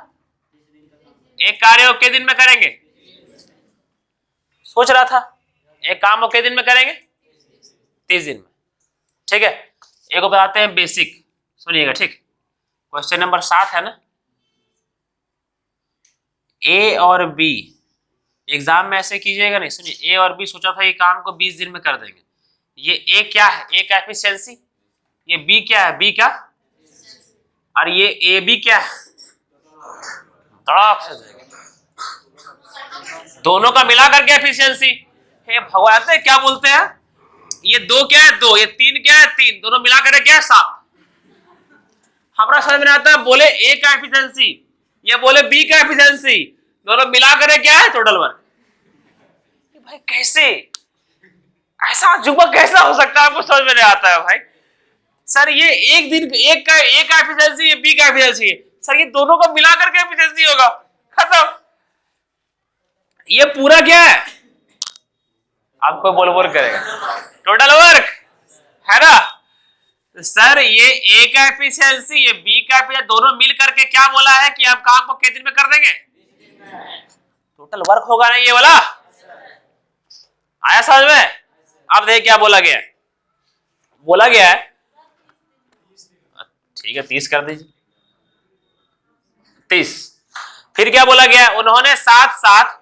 एक कार्य को कितने दिन में करेंगे, सोच रहा था एक काम को कितने दिन में करेंगे, 30 दिन में। ठीक है, एक को बताते हैं बेसिक, सुनिएगा। ठीक, क्वेश्चन नंबर 7 है ना। ए और बी, एग्जाम में ऐसे कीजिएगा नहीं। सुनिए, ए और बी सोचा था ये काम को 20 दिन में कर देंगे। ये ए क्या है, ए का एफिशिएंसी, ये बी क्या है, बी का, और ये ए बी क्या है, दोनों का मिला करके एफिशिएंसी। हे भगवान, क्या बोलते हैं, ये 2 क्या है 2, ये 3 क्या है 3, दोनों मिला करके क्या है 7। हमारा समझ में आता है, बोले ए का एफिशिएंसी, ये बोले बी का एफिशिएंसी, दोनों मिला करके क्या है टोटल वर्क। भाई कैसे, ऐसा अजूबा कैसा हो सकता है, आपको समझ में नहीं आता है भाई। सर ये एक दिन एक का एफिशिएंसी, ये बी का एफिशिएंसी है। सर ये दोनों का मिला करके एफिशिएंसी होगा, खत्म। ये पूरा क्या है, आपको बोल बोल करेगा टोटल वर्क है ना। सर ये ए का एफिशिएंसी, ये बी का एफिशिएंसी, दोनों मिल करके क्या बोला है कि आप काम को कितने दिन में कर देंगे, टोटल वर्क होगा ना ये वाला। आया समझ में। अब देखिए क्या बोला गया है, बोला गया है, ठीक है 30 कर दीजिए, 30। फिर क्या बोला गया है, उन्होंने साथ साथ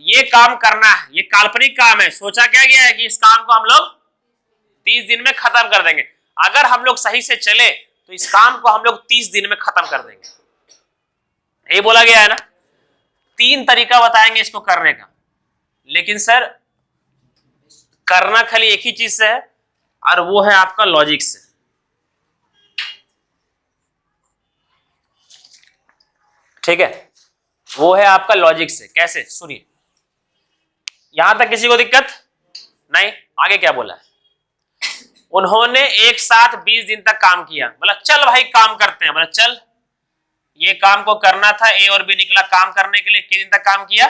ये काम करना है, ये काल्पनिक काम है। सोचा क्या गया है कि इस काम को हम लोग 30 दिन में खत्म कर देंगे। अगर हम लोग सही से चले तो इस काम को हम लोग 30 दिन में खत्म कर देंगे, ये बोला गया है ना। 3 तरीका बताएंगे इसको करने का, लेकिन सर करना खाली एक ही चीज से है, और वो है आपका लॉजिक से। ठीक है, वो है आपका लॉजिक से। कैसे, सुनिए, यहां तक किसी को दिक्कत नहीं? आगे क्या बोला है? उन्होंने एक साथ 20 दिन तक काम किया। बोला चल भाई काम करते हैं। बोला चल, ये काम को करना था, ए और बी निकला काम करने के लिए। कितने दिन तक काम किया?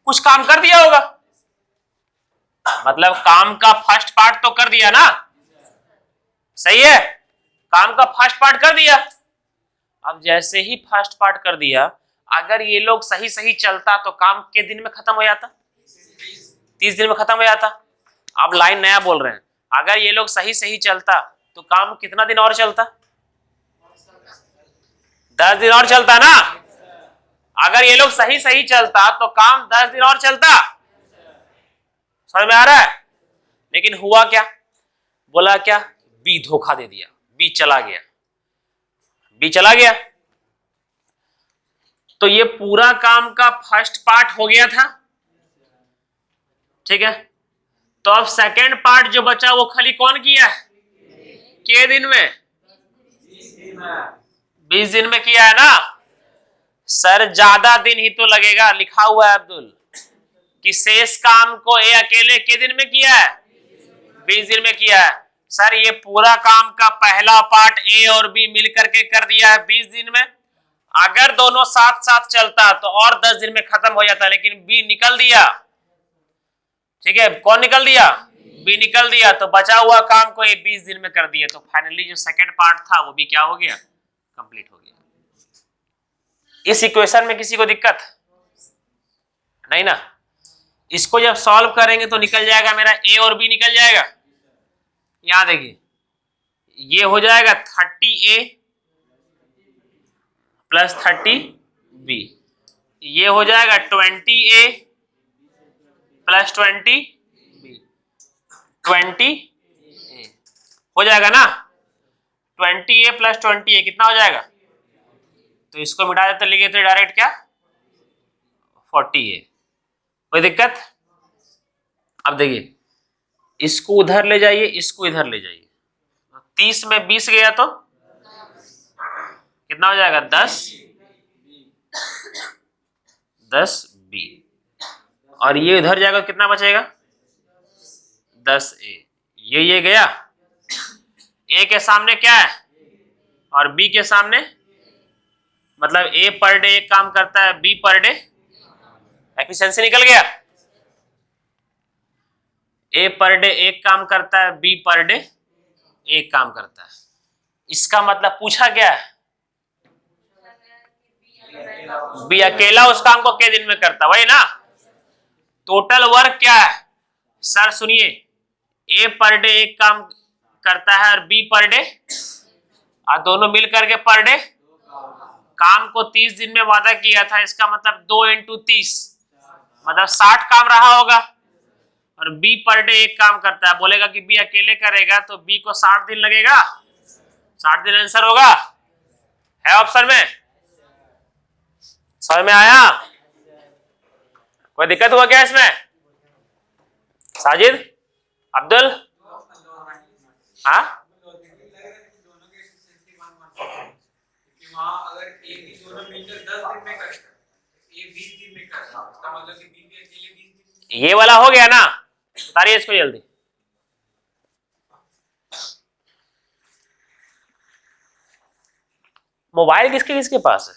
कुछ काम कर दिया होगा, मतलब काम का फर्स्ट पार्ट तो कर दिया ना, सही है, काम का फर्स्ट पार्ट कर दिया। अब जैसे ही फर्स्ट पार्ट कर दिया, अगर ये लोग सही सही चलता तो काम के दिन में खत्म हो जाता, 30 दिन में खत्म हो जाता। अब लाइन नया बोल रहे हैं, अगर ये लोग सही सही चलता तो काम कितना दिन और चलता? 10 दिन और चलता ना। अगर ये लोग सही सही चलता तो काम 10 दिन और चलता। समझ में आ रहा है? लेकिन हुआ क्या? बोला क्या? बी धोखा दे दिया, बी चला गया, बी चला गया। तो ये पूरा काम का फर्स्ट पार्ट हो गया था, ठीक है। तो अब सेकेंड पार्ट जो बचा वो खाली कौन किया है? के दिन में? 20 दिन में किया है ना। सर ज्यादा दिन ही तो लगेगा, लिखा हुआ है अब्दुल कि शेष काम को ए अकेले के दिन में किया है, 20 दिन में किया है। सर ये पूरा काम का पहला पार्ट ए और बी मिलकर के कर दिया है 20 दिन में। अगर दोनों साथ साथ चलता तो और 10 दिन में खत्म हो जाता, लेकिन बी निकल दिया, ठीक है। कौन निकल दिया? बी निकल दिया। तो बचा हुआ काम को ए 20 दिन में कर दिया। तो फाइनली जो सेकंड पार्ट था वो भी क्या हो गया? कंप्लीट हो गया। इस इक्वेशन में किसी को दिक्कत नहीं ना? इसको जब सॉल्व करेंगे तो निकल जाएगा मेरा ए और बी निकल जाएगा। यहां देखिए, ये हो जाएगा 30A प्लस 30B, ये हो जाएगा 20A प्लस 20B, 20A हो जाएगा ना। 20A प्लस 20A कितना हो जाएगा? तो इसको मिटा देते, लिखे तो डायरेक्ट क्या? 40A। कोई दिक्कत? अब देखिए, इसको उधर ले जाइए, इसको इधर ले जाइए। 30 में 20 गया तो कितना हो जाएगा? 10B। और ये उधर जाएगा तो कितना बचेगा? 10A। ये गया, ए के सामने क्या है और बी के सामने, मतलब ए पर डे एक काम करता है, बी पर डे, एफिशिएंसी निकल गया। ए पर डे एक काम करता है, बी पर डे एक काम करता है। इसका मतलब पूछा क्या है? बी अकेला उस काम को के दिन में करता, वही ना। टोटल वर्क क्या है? सर सुनिए, ए पर डे एक काम करता है और बी पर डे, और दोनों मिल करके पर डे काम को 30 दिन में वादा किया था। इसका मतलब 2 × 30 मतलब 60 काम रहा होगा। और बी पर डे एक काम करता है, बोलेगा कि बी अकेले करेगा तो बी को 60 दिन लगेगा। 60 दिन आंसर होगा, है ऑप्शन में। समझ में आया? कोई दिक्कत हुआ क्या इसमें? साजिद, अब्दुल? हाँ, अगर ए भी दोनों मिलकर 10 दिन में करता, ए 20 दिन में करता, इसका मतलब कि बी भी अकेले 20 दिन। ये वाला हो गया ना, उतारिए इसको जल्दी। मोबाइल किसके किसके पास है?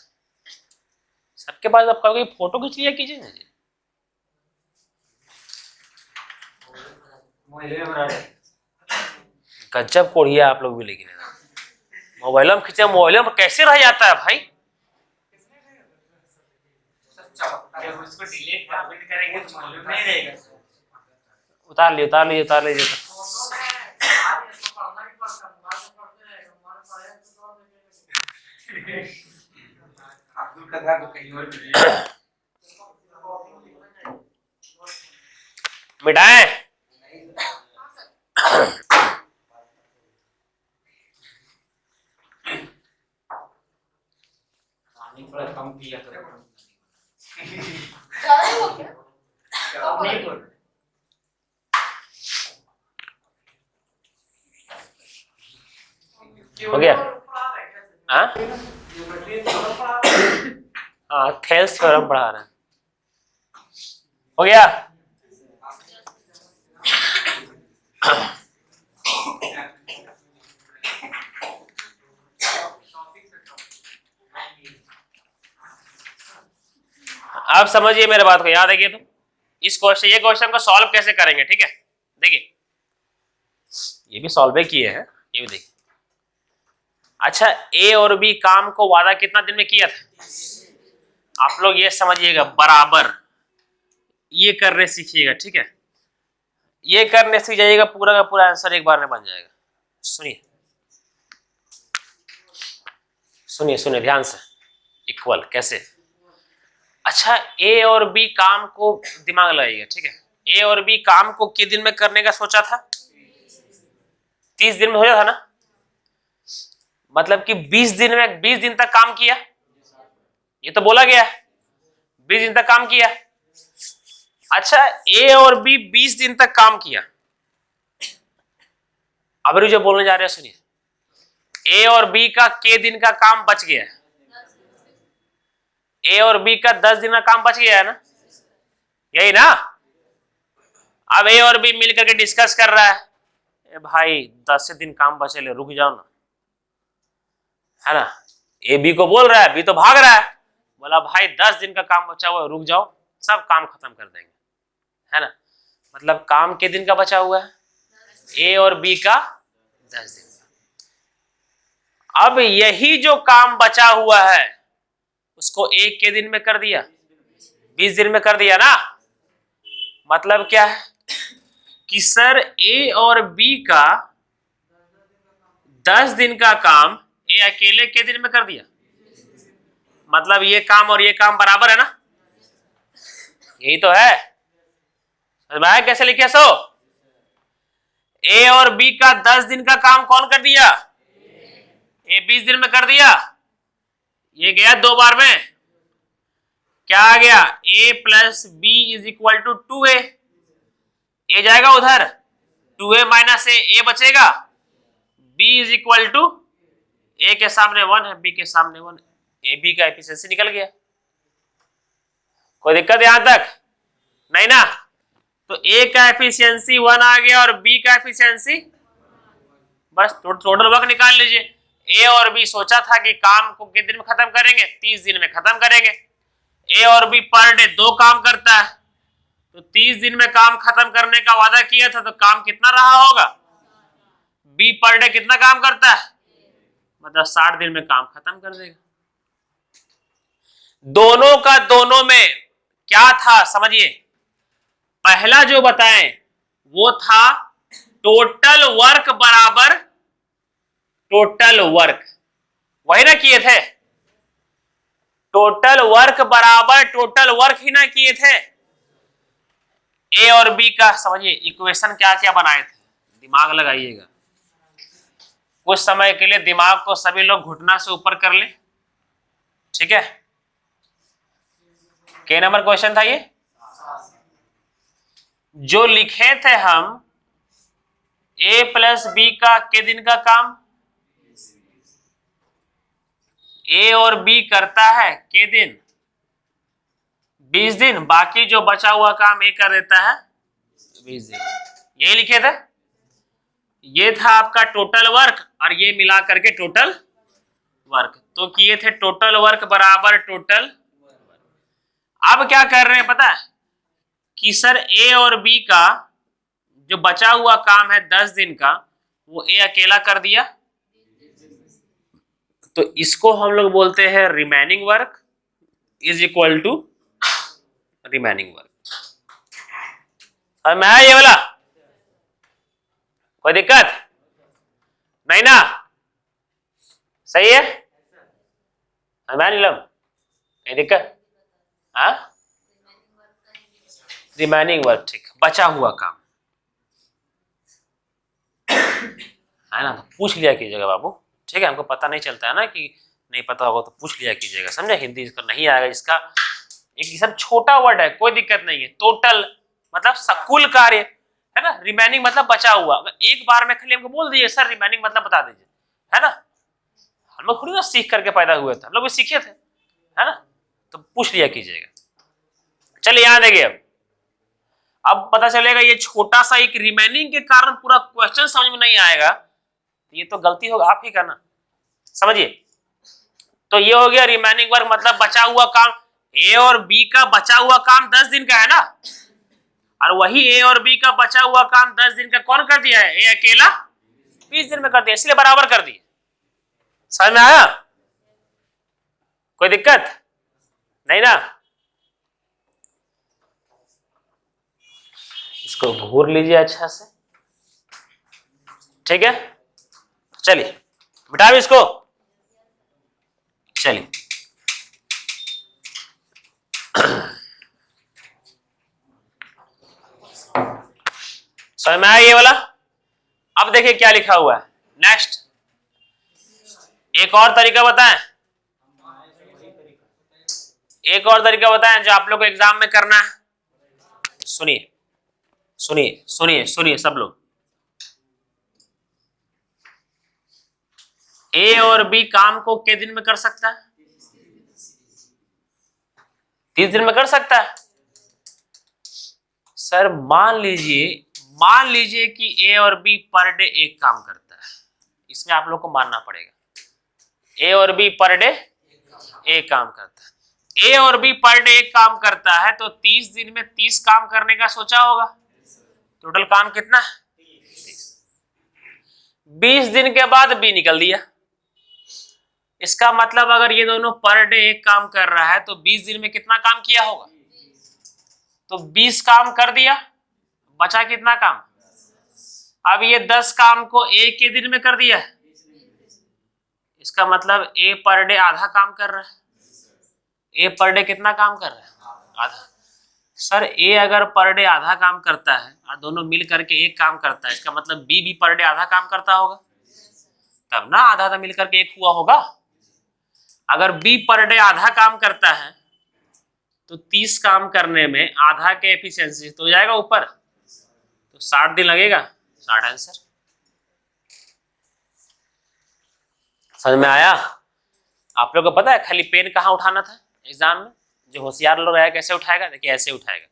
सबके पास। आप कहोगे फोटो खींच लिया कीजिए ना जी। गजब कोढ़िया आप लोग भी, लेकिन मोबाइल में खींचा, मोबाइल में कैसे रह जाता है भाई? जब उसको डिलीट करेंगे तो मालूम नहीं रहेगा। उतार लीजिए। अब्दुल का ध्यान कहीं और मिटाए। थोड़ा कम किया करो। ज्यादा ही हो गया। नहीं बोल हो गया? हाँ, हाँ थेल्स थ्योरम पढ़ा रहे हैं। हो गया? आप समझिए मेरे बात को, याद है तो इस क्वेश्चन, ये क्वेश्चन को सॉल्व कैसे करेंगे, ठीक है? देखिए ये भी सॉल्व किए हैं, ये भी देखिए। अच्छा ए और बी काम को वादा कितना दिन में किया था? आप लोग ये समझिएगा, बराबर ये करने सीखिएगा, ठीक है? ये करने सीख जाइएगा, पूरा का पूरा आंसर एक बार में बन जाएगा। सुनिए सुनिए सुनिए ध्यान से। इक्वल कैसे? अच्छा ए और बी काम को दिमाग लगाइएगा, ठीक है? ए और बी काम को कितने दिन में करने का सोचा था? 30 दिन में हो जाता था ना, मतलब कि 20 दिन में, 20 दिन तक काम किया, ये तो बोला गया है 20 दिन तक काम किया। अच्छा ए और बी 20 दिन तक काम किया। अब जो बोलने जा रहे हैं सुनिए, ए और बी का के दिन का काम बच गया है? ए और बी का 10 दिन का काम बच गया है ना, यही ना? अब ए और बी मिलकर के डिस्कस कर रहा है, ए भाई 10 दिन काम बचे, ले रुक जाओ ना, है ना? ए बी को बोल रहा है, बी तो भाग रहा है, बोला भाई 10 दिन का काम बचा हुआ है, रुक जाओ, सब काम खत्म कर देंगे, है ना? मतलब काम के दिन का बचा हुआ है, ए और बी का 10 दिन का। अब यही जो काम बचा हुआ है उसको एक के दिन में कर दिया, 20 दिन में कर दिया ना। मतलब क्या है कि सर ए और बी का 10 दिन का काम ए अकेले के दिन में कर दिया, मतलब ये काम और ये काम बराबर है ना, यही तो है। भाई कैसे लिखे सो? ए और बी का 10 दिन का काम कौन कर दिया? ए 20 दिन में कर दिया। ये गया 2 बार में, क्या आ गया? a plus b is equal to 2a। A जाएगा उधर, 2a माइनस ए बचेगा, b is equal to a के सामने 1 है, b के सामने 1, ए बी का एफिशिएंसी निकल गया। कोई दिक्कत यहां तक नहीं ना? तो ए का एफिशिएंसी 1 आ गया और बी का एफिशिएंसी, बस टोटल वर्क निकाल लीजिए। ए और बी सोचा था कि काम को कितने दिन में खत्म करेंगे? 30 दिन में खत्म करेंगे। ए और बी पर डे 2 काम करता है, तो 30 दिन में काम खत्म करने का वादा किया था, तो काम कितना रहा होगा? बी पर डे कितना काम करता है? मतलब 60 दिन में काम खत्म कर देगा। दोनों का दोनों में क्या था समझिए, पहला जो बताएं वो था टोटल वर्क बराबर टोटल वर्क, वही ना किए थे? टोटल वर्क बराबर टोटल वर्क ही ना किए थे? ए और बी का समझिए इक्वेशन क्या क्या बनाए थे, दिमाग लगाइएगा। कुछ समय के लिए दिमाग को सभी लोग घुटना से ऊपर कर ले, ठीक है? के नंबर क्वेश्चन था ये जो लिखे थे हम, ए प्लस बी का के दिन का काम ए और बी करता है के दिन 20 दिन, बाकी जो बचा हुआ काम ए कर देता है 20 दिन, यही लिखे थे। ये था आपका टोटल वर्क और ये मिला करके टोटल वर्क, तो किए थे टोटल वर्क बराबर टोटल वर्क। अब क्या कर रहे हैं पता है कि सर ए और बी का जो बचा हुआ काम है 10 दिन का, वो ए अकेला कर दिया, तो इसको हम लोग बोलते हैं remaining work is equal to remaining work. अब मैं ये वाला कोई दिक्कत नहीं ना? सही है? मैं नीलम कोई दिक्कत? हाँ रिमेनिंग वर्क, ठीक, बचा हुआ काम है ना? तो पूछ लिया कीजिएगा बाबू, ठीक है? हमको पता नहीं चलता है ना, कि नहीं पता होगा तो पूछ लिया कीजिएगा, समझे? हिंदी इसका नहीं आएगा, इसका एक सब छोटा वर्ड है, कोई दिक्कत नहीं है। टोटल मतलब कुल कार्य है ना, रिमेनिंग मतलब बचा हुआ। अगर एक बार में खाली हमको बोल दीजिए सर रिमेनिंग मतलब बता दीजिए, है ना? हम लोग थोड़ी ना सीख करके पैदा हुए थे, हम लोग भी सीखे थे, है ना? तो पूछ लिया कीजिएगा। चलिए यहां देखिए, अब पता चलेगा ये छोटा सा एक रिमेनिंग के कारण पूरा क्वेश्चन समझ में नहीं आएगा, तो ये तो गलती होगा आप ही का ना, समझिए। तो ये हो गया रिमेनिंग वर्क, मतलब बचा हुआ काम। ए और बी का बचा हुआ काम 10 दिन का है ना, और वही ए और बी का बचा हुआ काम 10 दिन का कौन कर दिया है? ए अकेला 20 दिन में कर दिया, इसलिए बराबर कर दिए। समझ में आया? कोई दिक्कत नहीं ना? इसको घूर लीजिए अच्छा से, ठीक है। चलिए बिठा भी इसको, चलिए समझ में आया ये वाला? अब देखिए क्या लिखा हुआ है नेक्स्ट। एक और तरीका बताएं, एक और तरीका बताएं जो आप लोग को एग्जाम में करना है। सुनिए सुनिए सुनिए सुनिए सब लोग, ए और बी काम को कितने दिन में कर सकता है? 30 दिन में कर सकता है। सर मान लीजिए कि ए और बी पर डे एक काम करता है, इसमें आप लोग को मानना पड़ेगा ए और बी पर डे एक काम करता है। ए और बी पर डे एक काम करता है तो 30 दिन में 30 काम करने का सोचा होगा। टोटल काम कितना? 20 दिन के बाद बी निकल दिया। इसका मतलब अगर ये दोनों पर डे एक काम कर रहा है तो 20 दिन में कितना काम किया होगा? तो 20 काम कर दिया, बचा कितना काम? अब ये 10 काम को ए के दिन में कर दिया है, इसका मतलब ए पर डे आधा काम कर रहा है। ए पर डे कितना काम कर रहा है? आधा। सर ए अगर पर डे आधा काम करता है और दोनों मिल करके एक काम करता है, इसका मतलब बी भी पर डे आधा काम करता होगा, तब ना आधा आधा मिल करके एक हुआ होगा। अगर बी पर डे आधा काम करता है तो 30 काम करने में आधा के एफिशिएंसी तो हो जाएगा ऊपर, तो 60 दिन लगेगा। 60 आंसर। समझ में आया? आप लोग को पता है खाली पेन कहाँ उठाना था एग्जाम में? जो होशियार लोग है कैसे उठाएगा? देखिए ऐसे उठाएगा।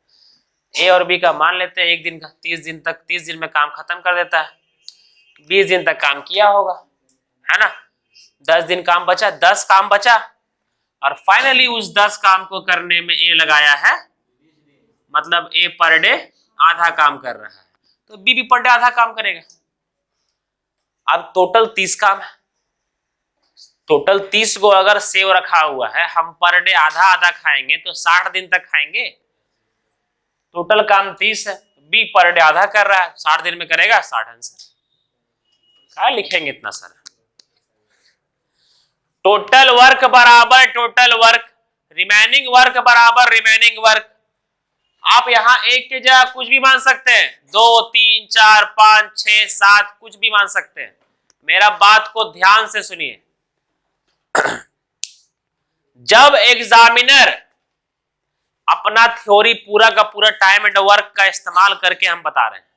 ए और बी का मान लेते हैं एक दिन का, 30 दिन तक, 30 दिन में काम खत्म कर देता है, 20 दिन तक काम किया होगा, है ना। 10 दिन काम बचा, 10 काम बचा, और फाइनली उस 10 काम को करने में ए लगाया है, मतलब ए पर डे आधा काम कर रहा है, तो बी भी पर डे आधा काम करेगा। अब टोटल 30 काम है, टोटल 30 को अगर सेव रखा हुआ है, हम पर डे आधा आधा खाएंगे तो 60 दिन तक खाएंगे। टोटल काम 30 है, बी पर डे आधा कर रहा है, 60 दिन में करेगा। 60 आंसर। क्या लिखेंगे इतना सारा? टोटल वर्क बराबर टोटल वर्क, रिमेनिंग वर्क बराबर रिमेनिंग वर्क। आप यहां एक के जगह कुछ भी मान सकते हैं, 2 3 4 5 6 7 कुछ भी मान सकते हैं। मेरा बात को ध्यान से सुनिए। जब एग्जामिनर अपना थ्योरी पूरा का पूरा टाइम एंड वर्क का इस्तेमाल करके हम बता रहे हैं,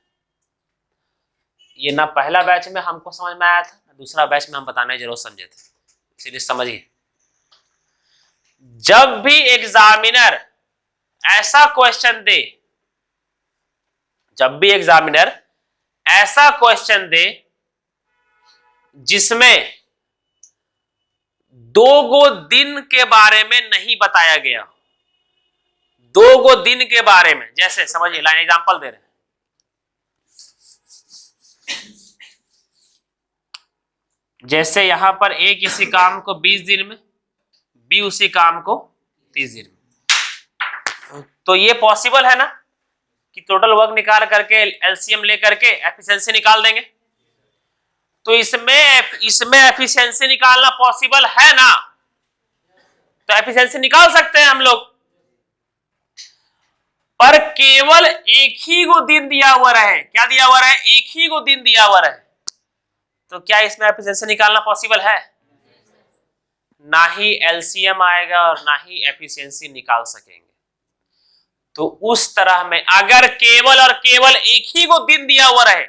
ये ना पहला बैच में हमको समझ में आया था, दूसरा बैच में हम बताने जरूर समझे थे, इसलिए समझिए। जब भी एग्जामिनर ऐसा क्वेश्चन दे, जब भी एग्जामिनर ऐसा क्वेश्चन दे जिसमें 2 गो दिन के बारे में नहीं बताया गया, 2 गो दिन के बारे में, जैसे समझिए लाइन एग्जांपल दे रहे हैं, जैसे यहां पर ए किसी काम को 20 दिन में, बी उसी काम को 30 दिन में, तो ये पॉसिबल है ना कि टोटल वर्क निकाल करके एलसीएम लेकर के एफिशिएंसी निकाल देंगे। तो इसमें एफिशिएंसी निकालना पॉसिबल है ना, तो एफिशिएंसी निकाल सकते हैं हम लोग, पर केवल एक ही को दिन दिया हुआ रहे। क्या दिया हुआ रहे? एक ही को दिन दिया हुआ रहे, तो क्या इसमें एफिशिएंसी निकालना पॉसिबल है? ना ही एलसीएम आएगा और ना ही एफिशिएंसी निकाल सकेंगे। तो उस तरह में अगर केवल और केवल एक ही को दिन दिया हुआ रहे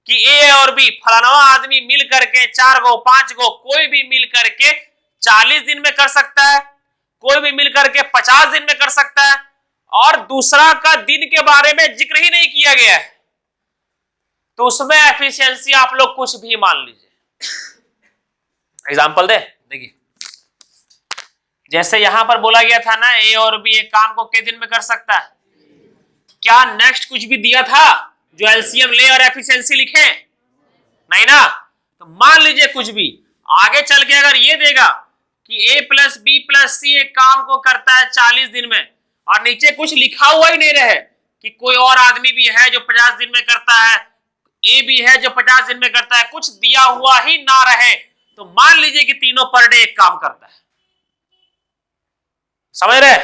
कि ए और बी फलाना आदमी मिल करके 4 गो 5 गो कोई भी मिल करके 40 दिन में कर सकता है, कोई भी मिलकर के 50 दिन में कर सकता है, और दूसरा का दिन के बारे में जिक्र ही नहीं किया गया है, तो उसमें एफिशिएंसी आप लोग कुछ भी मान लीजिए। एग्जांपल दे, देखिए जैसे यहां पर बोला गया था ना, ए और बी एक काम को कितने दिन में कर सकता है, क्या नेक्स्ट कुछ भी दिया था जो एलसीएम ले और एफिशिएंसी लिखे? नहीं ना। तो मान लीजिए कुछ भी आगे चल के अगर ये देगा कि ए प्लस बी प्लस सी एक काम को करता है 40 दिन में, और नीचे कुछ लिखा हुआ ही नहीं रहे कि कोई और आदमी भी है जो 50 दिन में करता है, ए भी है जो 50 दिन में करता है, कुछ दिया हुआ ही ना रहे, तो मान लीजिए कि तीनों पर डे एक काम करता है। समझ रहे?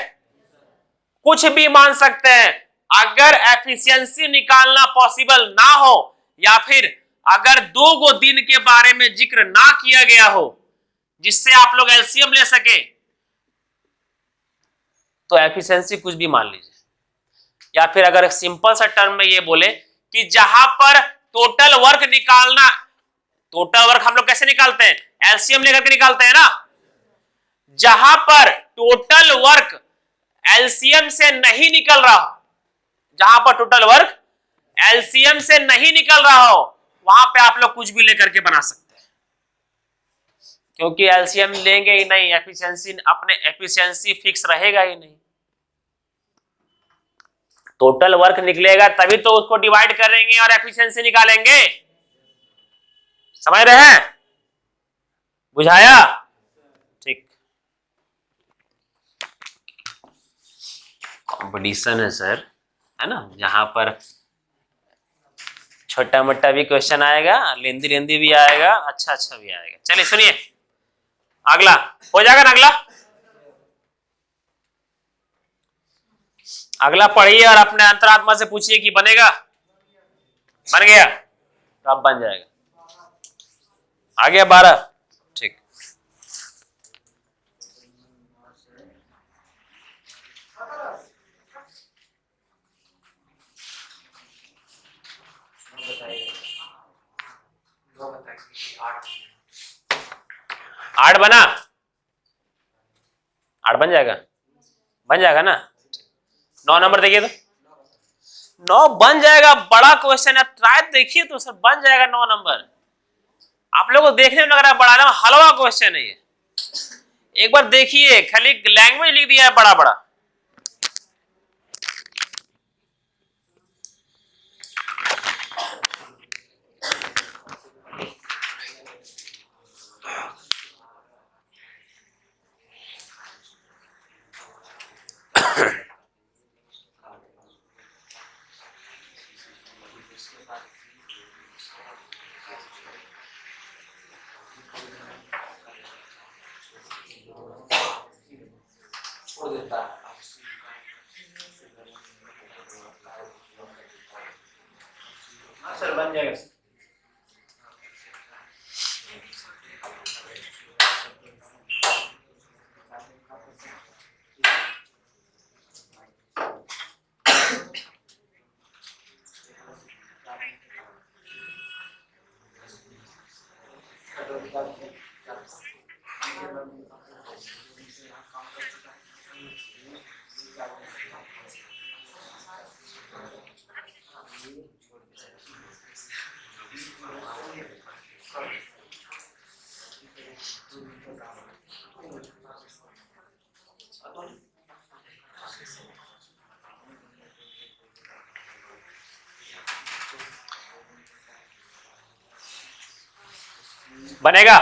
कुछ भी मान सकते हैं। अगर एफिशिएंसी निकालना पॉसिबल ना हो, या फिर अगर 2 दिन के बारे में जिक्र ना किया गया हो जिससे आप लोग एलसीएम ले सके, तो एफिशिएंसी कुछ भी मान लीजिए। या फिर अगर सिंपल सा टर्म में ये बोले कि जहां पर टोटल वर्क निकालना, टोटल वर्क हम लोग कैसे निकालते हैं? एलसीएम लेकर के निकालते हैं ना। जहां पर टोटल वर्क एलसीएम से नहीं निकल रहा हो, जहां पर टोटल वर्क एलसीएम से नहीं निकल रहा हो, वहां पे आप लोग कुछ भी लेकर के बना सकते हैं, क्योंकि एलसीएम लेंगे ही नहीं, एफिशिएंसी अपने एफिशिएंसी फिक्स रहेगा ही नहीं। टोटल वर्क निकलेगा तभी तो उसको डिवाइड करेंगे और एफिशिएंसी निकालेंगे। समझ रहे हैं? बुझाया? ठीक। कंपटीशन है सर, है ना, जहां पर छोटा मोटा भी क्वेश्चन आएगा, लेंदी लेंदी भी आएगा, अच्छा अच्छा भी आएगा। चलिए सुनिए अगला, हो जाएगा ना अगला? अगला पढ़िए और अपने अंतरात्मा से पूछिए कि बनेगा? बन गया तो अब बन जाएगा। आ गया 12? ठीक। आठ बना? 8 बन जाएगा? बन जाएगा ना? 9 नंबर देखिए तो। 9 बन जाएगा, बड़ा क्वेश्चन है, ट्राई देखिए तो सर, बन जाएगा 9 नंबर। आप लोगों को देखने में लग रहा है बड़ा, ना हलवा क्वेश्चन है ये। एक बार देखिए, खाली लैंग्वेज लिख दिया है बड़ा बड़ा। सर बन जाएगा। बनेगा?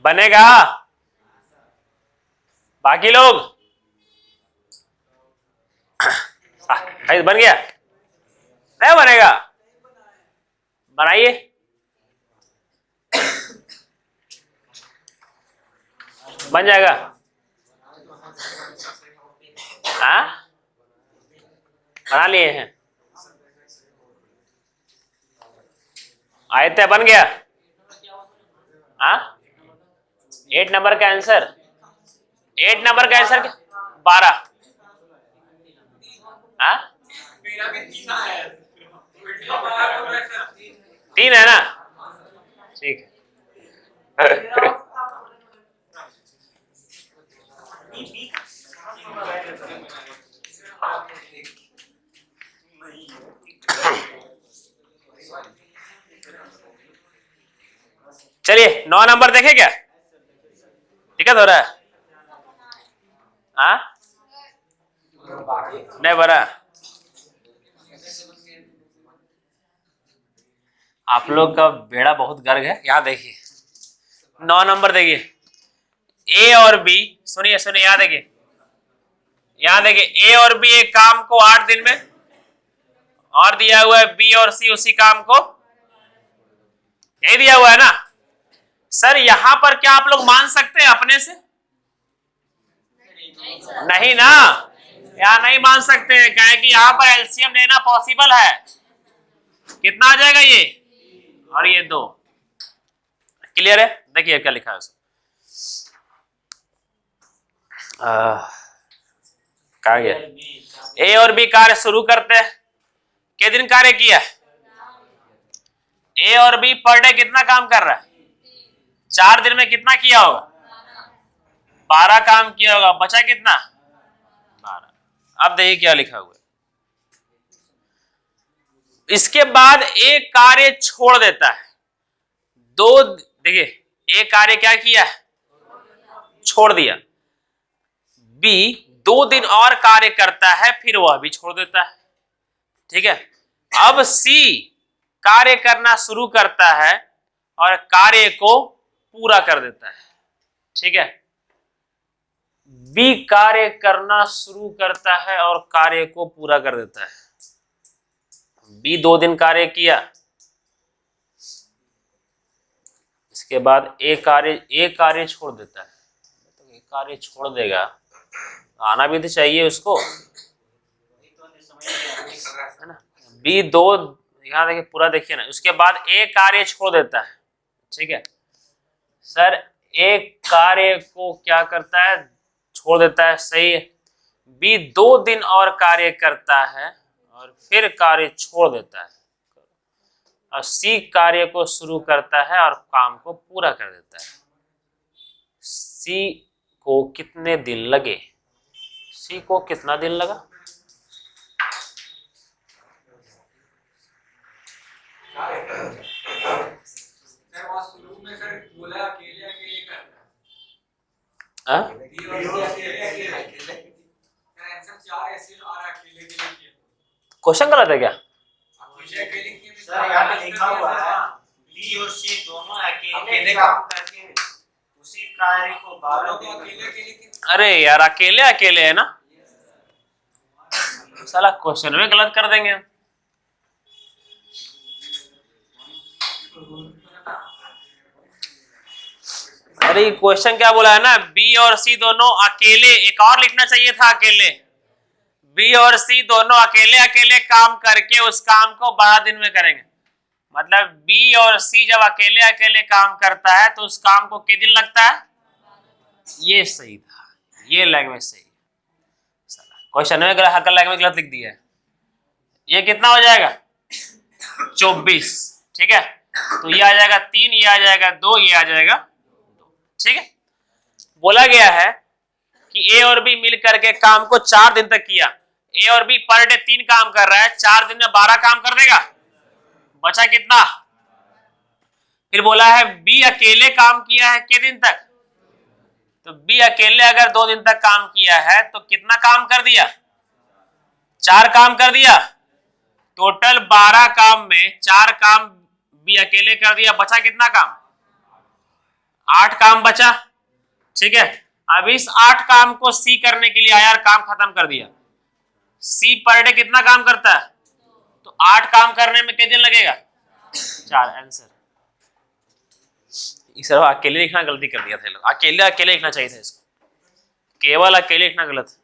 बनेगा? बाकी लोग बन गया? नहीं बनेगा? बनाइए। बन जाएगा? हाँ, बना लिए हैं। आयत बन गया? हाँ, 8 नंबर का आंसर, 8 नंबर का आंसर 12। हाँ मेरा भी 3 आया है। वीडियो बना तो मैं सर 3 है ना, ठीक है। चलिए 9 नंबर देखे क्या, दिक्कत हो रहा है? हाँ नहीं बरा, आप लोग का बेड़ा बहुत गर्ग है। यहाँ देखिए 9 नंबर देखिए, ए और बी, सुनिए सुनिए, यहाँ देखिए, यहाँ देखिए ए और बी एक काम को 8 दिन में, और दिया हुआ है बी और सी उसी काम को, यही दिया हुआ है ना सर। यहां पर क्या आप लोग मान सकते हैं अपने से? नहीं ना, यहाँ नहीं मान सकते हैं, क्या है कि यहाँ पर एलसीएम लेना पॉसिबल है। कितना आ जाएगा ये और ये 2, क्लियर है? देखिए क्या लिखा है उसमें, कहा गया, ए और बी कार्य शुरू करते हैं। कितने दिन कार्य किया? ए और बी पर डे कितना काम कर रहा है? 4 दिन में कितना किया होगा? 12 काम किया होगा, बचा कितना? 12। अब देखिए क्या लिखा हुआ है, इसके बाद एक कार्य छोड़ देता है। 2 देखिए, एक कार्य क्या किया है? छोड़ दिया। बी 2 दिन और कार्य करता है, फिर वह भी छोड़ देता है, ठीक है। अब सी कार्य करना शुरू करता है और कार्य को पूरा कर देता है, ठीक है। बी कार्य करना शुरू करता है और कार्य को पूरा कर देता है। बी 2 दिन कार्य किया, इसके बाद एक कार्य छोड़ देता है। तो एक कार्य छोड़ देगा, आना भी तो चाहिए उसको, है ना। बी 2, यहाँ देखिए पूरा देखिए ना, उसके बाद एक कार्य छोड़ देता है, ठीक है सर। एक कार्य को क्या करता है? छोड़ देता है, सही है। बी 2 दिन और कार्य करता है और फिर कार्य छोड़ देता है, और सी कार्य को शुरू करता है और काम को पूरा कर देता है। सी को कितने दिन लगे? सी को कितना दिन लगा? शुरू में सर बोला अकेले अकेले करना हाँ? क्वेश्चन गलत है क्या? सर यहाँ पे लिखा हुआ है बी और सी दोनों अकेले काम करके उसी कार्य को 12 दिन अकेले। अरे यार अकेले अकेले है ना, साला क्वेश्चन में गलत कर देंगे हम। अरे क्वेश्चन क्या बोला है ना, बी और सी दोनों अकेले, एक और लिखना चाहिए था अकेले। बी और सी दोनों अकेले अकेले काम करके उस काम को 12 दिन में करेंगे। मतलब बी और सी जब अकेले अकेले काम करता है तो उस काम को कितने दिन लगता है? ये सही था, ये लैंग्वेज सही। क्वेश्चन में हकल लैंग्वेज गलत लिख दिया है। ये कितना हो जाएगा? 24, ठीक है। तो ये आ जाएगा 3, ये आ जाएगा 2, ये आ जाएगा 2, ठीक है। बोला गया है कि ए और बी मिल करके काम को 4 दिन तक किया। ए और बी पर डे 3 काम कर रहा है, 4 दिन में 12 काम कर देगा, बचा कितना? फिर बोला है बी अकेले काम किया है कितने दिन तक? तो बी अकेले अगर 2 दिन तक काम किया है तो कितना काम कर दिया? 4 काम कर दिया। टोटल 12 काम में 4 काम बी अकेले कर दिया, बचा कितना काम? 8 काम बचा, ठीक है। अब इस 8 काम को सी करने के लिए आया और काम खत्म कर दिया। सी पर डे कितना काम करता है? तो 8 काम करने में कितने दिन लगेगा? 4। आंसर इस अकेले लिखना गलती कर दिया था लोग, अकेले अकेले लिखना चाहिए था इसको, केवल अकेले लिखना गलत।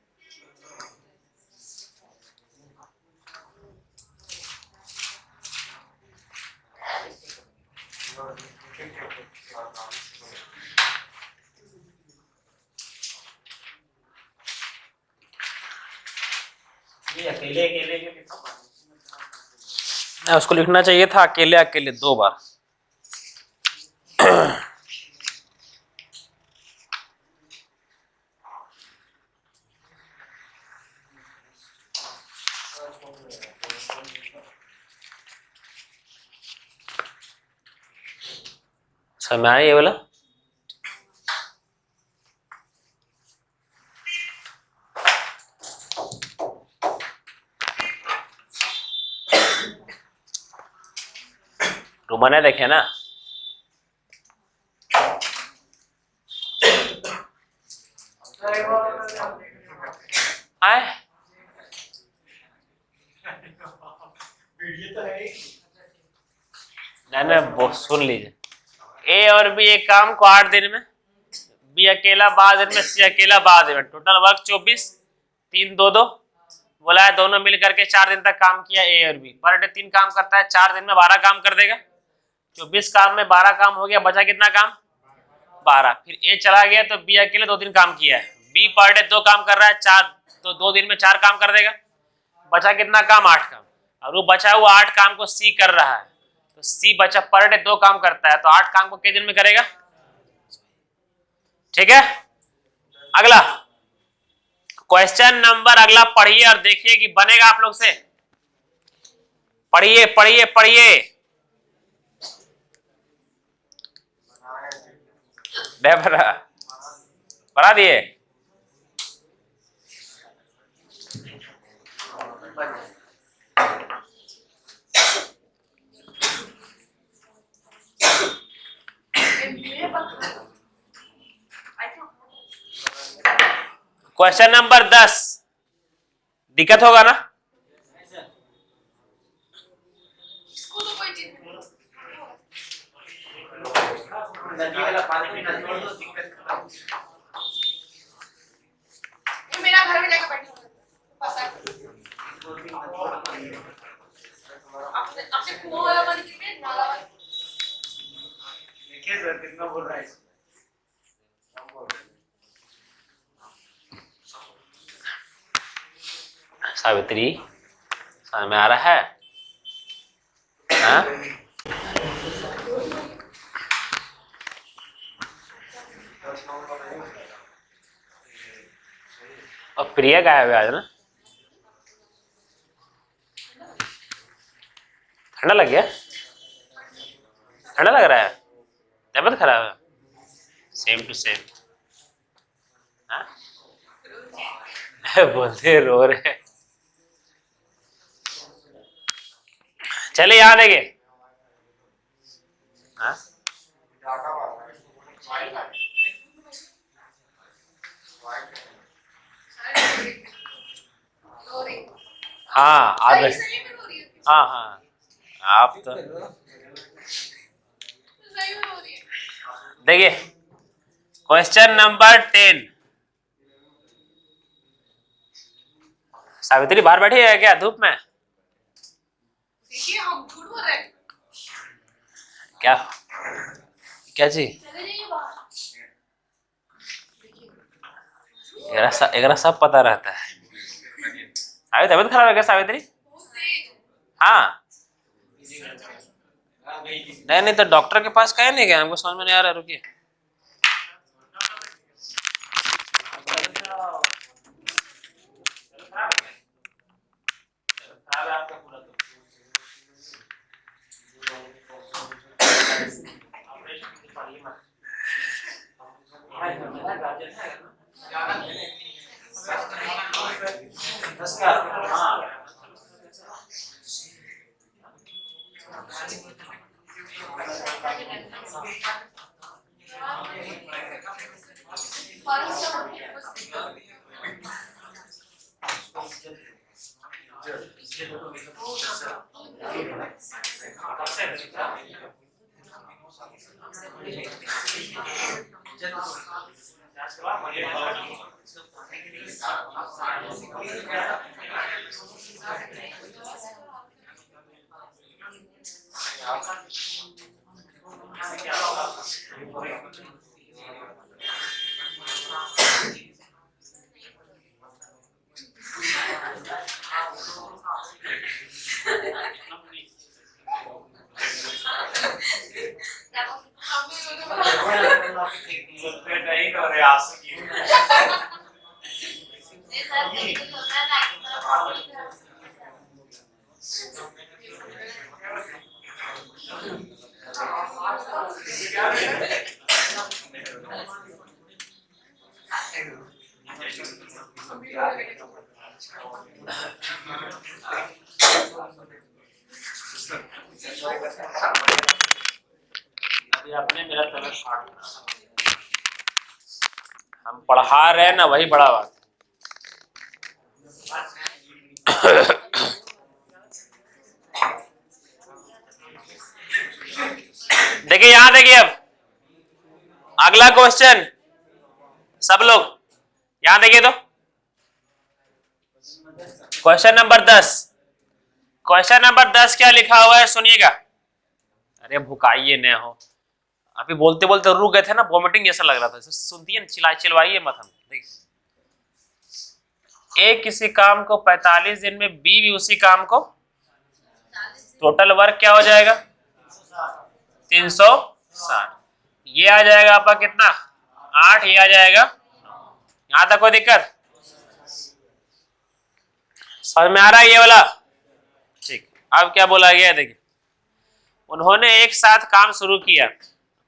अकेले अकेले के कितना उसको लिखना चाहिए था अकेले अकेले 2 बार। समझ आया ये वाला? रोमाना देखे ना, आए ना वो सुन लीजिए। ए और बी एक काम को 8 दिन में, बी अकेला 12 दिन में, सी अकेला 12 दिन में, टोटल वर्क 24, 3 2 2 बोला है। दोनों मिल करके 4 दिन तक काम किया ए और बी। पर डे 3 काम करता है, 4 दिन में 12 काम कर देगा। 24 काम में 12 काम हो गया, बचा कितना काम? 12। फिर ए चला गया तो बी अकेले 2 दिन काम किया है। बी पर डे 2 काम कर रहा है, 4 तो 2 दिन में 4 काम कर देगा। बचा कितना काम? 8 काम। और वो बचा हुआ 8 काम को सी कर रहा है, तो सी बचा पर डे 2 काम करता है, तो 8 काम को कितने दिन में करेगा? ठीक है। अगला क्वेश्चन नंबर अगला पढ़िए और देखिए कि बनेगा आप लोग से। पढ़िए पढ़िए पढ़िए। बना दिए? क्वेश्चन नंबर 10 दिक्कत होगा ना? मेरा घर में जाकर बैठो। आपसे कुआं वाला पानी कितने नाला वाला? देखिए सर कितना बोल रहा है। सावित्री समझ में आ रहा है? हाँ? और प्रिया गायब है आज ना? ठंडा लग गया? ठंडा लग रहा है? तबीयत खराब है? Same to same. हाँ? बोलते रो रहे। चले यहाँ देंगे। हाँ? हाँ आप हाँ हाँ आप तो देखिए क्वेश्चन नंबर 10। सावित्री बाहर बैठी है क्या धूप में? देखिए हम झूठ बोल रहे हैं। क्या क्या जी? चले जाइए बाहर। एकरा सब पता रहता है। तबीयत खराब है क्या सावित्री? हाँ नहीं नहीं तो डॉक्टर के पास कहे नहीं गए? हमको समझ में नहीं आ रहा। रुकिए नहीं हो रहे आंसू की। अभी आपने मेरा तलक फाड़ दिया। हम पढ़ा रहे हैं ना, वही बड़ा बात। देखिए यहां देखिए, अब अगला क्वेश्चन सब लोग यहां देखिए तो क्वेश्चन नंबर 10। क्वेश्चन नंबर 10 क्या लिखा हुआ है सुनिएगा। अरे भुकाइए न हो, अभी बोलते बोलते रुक गए थे ना, वॉमिटिंग जैसा लग रहा था। सुनती है, चिल्वाइए मत। हम देखिए, ए किसी काम को 45 दिन में, बी भी उसी काम को, टोटल वर्क क्या हो जाएगा 360। ये आ जाएगा आपका कितना 8, ये आ जाएगा। यहां तक कोई दिक्कत समझ में आ रहा है ये वाला? ठीक। अब क्या बोला गया देखिए, उन्होंने एक साथ काम शुरू किया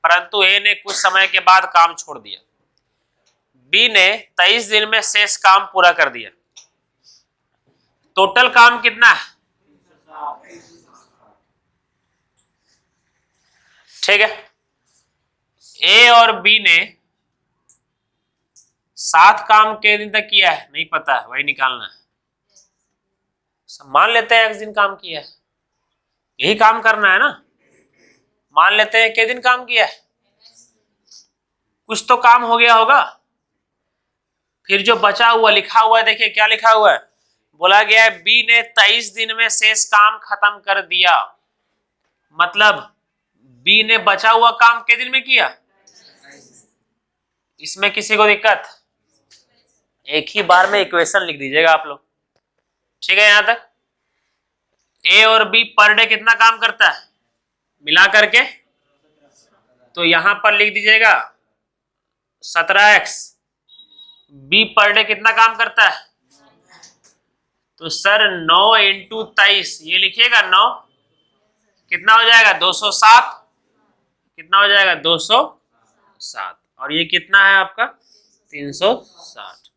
परंतु ए ने कुछ समय के बाद काम छोड़ दिया। बी ने 23 दिन में शेष काम पूरा कर दिया। टोटल काम कितना है? ठीक है। ए और बी ने 7 काम के दिन तक किया है, नहीं पता है, वही निकालना है। मान लेते हैं 1 दिन काम किया है, यही काम करना है ना। मान लेते हैं कितने दिन काम किया है, कुछ तो काम हो गया होगा। फिर जो बचा हुआ लिखा हुआ है, देखिए क्या लिखा हुआ है, बोला गया है बी ने 23 दिन में शेष काम खत्म कर दिया। मतलब बी ने बचा हुआ काम कितने दिन में किया? इसमें किसी को दिक्कत? एक ही बार में इक्वेशन लिख दीजिएगा आप लोग, ठीक है। यहां तक ए और बी पर डे कितना काम करता है मिला करके, तो यहां पर लिख दीजिएगा 17x। बी पर डे कितना काम करता है, तो सर 9 × 23, ये लिखिएगा 9 कितना हो जाएगा 207। कितना हो जाएगा 207, और ये कितना है आपका 360।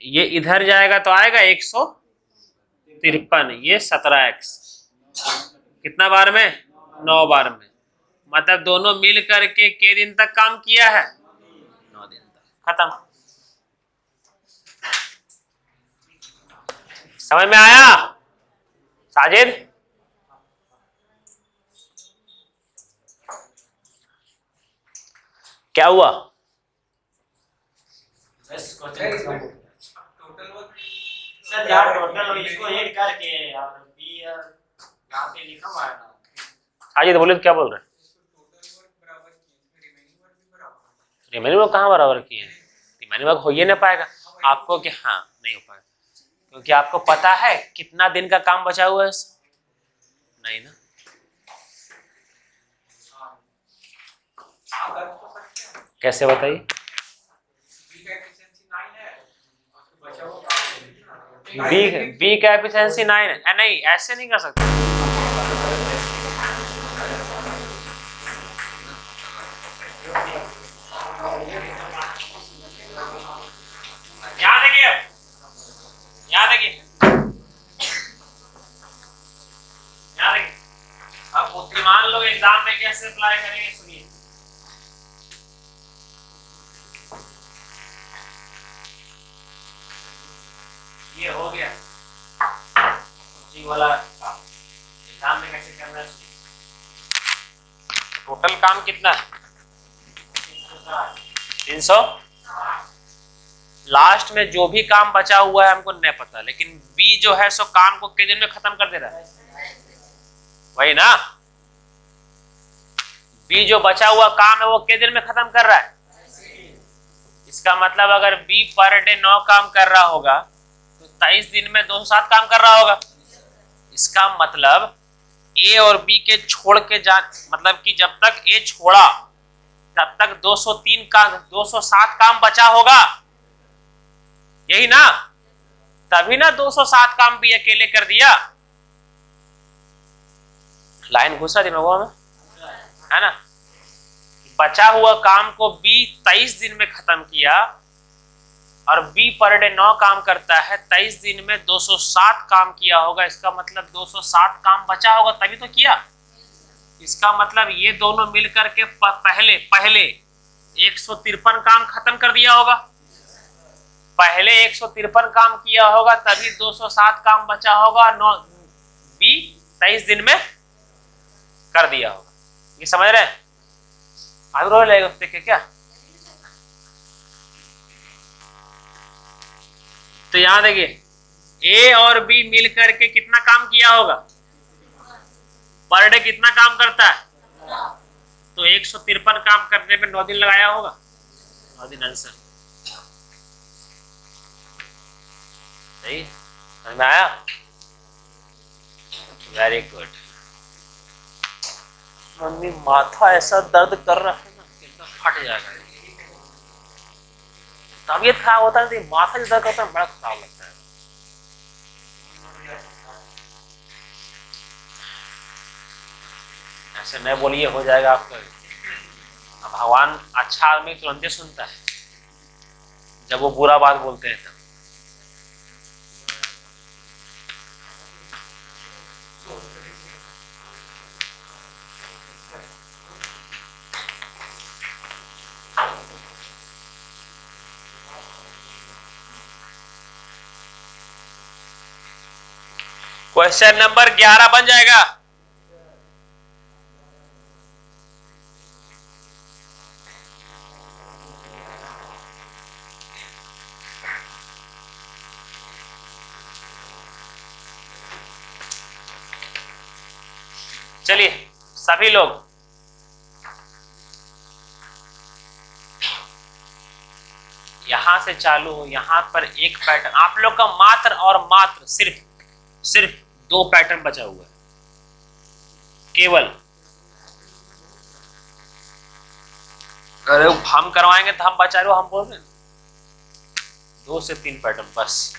ये इधर जाएगा तो आएगा 153, ये 17x। कितना बार में? 9 बार में। मतलब दोनों मिल करके के दिन तक काम किया है? 9 दिन तक। खत्म। समझ में आया साजिद? क्या हुआ? सर यार टोटल इसको ऐड करके और बी यहाँ पे लिखा हुआ है ना। साजिद बोले तो क्या बोल रहे हैं? रिमेनिंग वर्क कहाँ बराबर किए हैं? रिमेनिंग वर्क हो ही नहीं पाएगा आपको, कि हाँ नहीं हो पाएगा, क्योंकि आपको पता है कितना दिन का काम बचा हुआ है। नहीं ना, कैसे बताइए? बी का एफिशिएंसी 9 है। नहीं, ऐसे नहीं कर सकते। यहाँ देखिए, यहाँ देखिए, यहाँ देखिए। अब बुद्धिमान लोग एग्जाम में कैसे अप्लाई करेंगे सुनिए। ये हो गया कोचिंग वाला काम, एग्जाम में कैसे करना है सुनिए। टोटल काम कितना है? 300। लास्ट में जो भी काम बचा हुआ है हमको नहीं पता, लेकिन बी जो है सो काम को कितने दिन में खत्म कर दे रहा है, वही ना। बी जो बचा हुआ काम है वो कितने दिन में खत्म कर रहा है। इसका मतलब अगर बी पर डे 9 काम कर रहा होगा तो 23 दिन में 207 काम कर रहा होगा। इसका मतलब ए और बी के छोड़ के जा, मतलब कि जब तक ए छोड़ा तब तक 203 का 207 काम बचा होगा, यही ना? तभी ना 207 काम बी अकेले कर दिया। लाइन घुसा दिमागों में, है ना? बचा हुआ काम को बी 23 दिन में खत्म किया, और बी पर डे 9 काम करता है, 23 दिन में 207 काम किया होगा। इसका मतलब 207 काम बचा होगा तभी तो किया। इसका मतलब ये दोनों मिलकर के पहले 153 काम खत्म कर दिया होगा। पहले 153 काम किया होगा तभी 207 काम बचा होगा, बी 23 दिन में कर दिया होगा। ये समझ रहे हैं? आगे लगेगा उससे क्या? तो यहां देखिए, ए और बी मिलकर के कितना काम किया होगा? पर डे कितना काम करता है? तो 153 काम करने में 9 दिन लगाया होगा। 9 दिन आंसर सही समझ में आया? Very good. मम्मी माथा ऐसा दर्द कर रहा है ना कि फट जाएगा। तबीयत खराब होता है तो माथा जो दर्द करता है बड़ा खराब लगता है। ऐसे नहीं बोलिए, हो जाएगा आपका। भगवान अच्छा आदमी तुरंत सुनता है, जब वो बुरा बात बोलते हैं तब। क्वेश्चन नंबर 11 बन जाएगा। चलिए सभी लोग यहां से चालू हो, यहां पर एक पैटर्न आप लोग का मात्र और मात्र सिर्फ 2 पैटर्न बचा हुआ है केवल। अरे हम करवाएंगे तो हम बचा रहे हो, हम बोल रहे हैं 2 से 3 पैटर्न बस।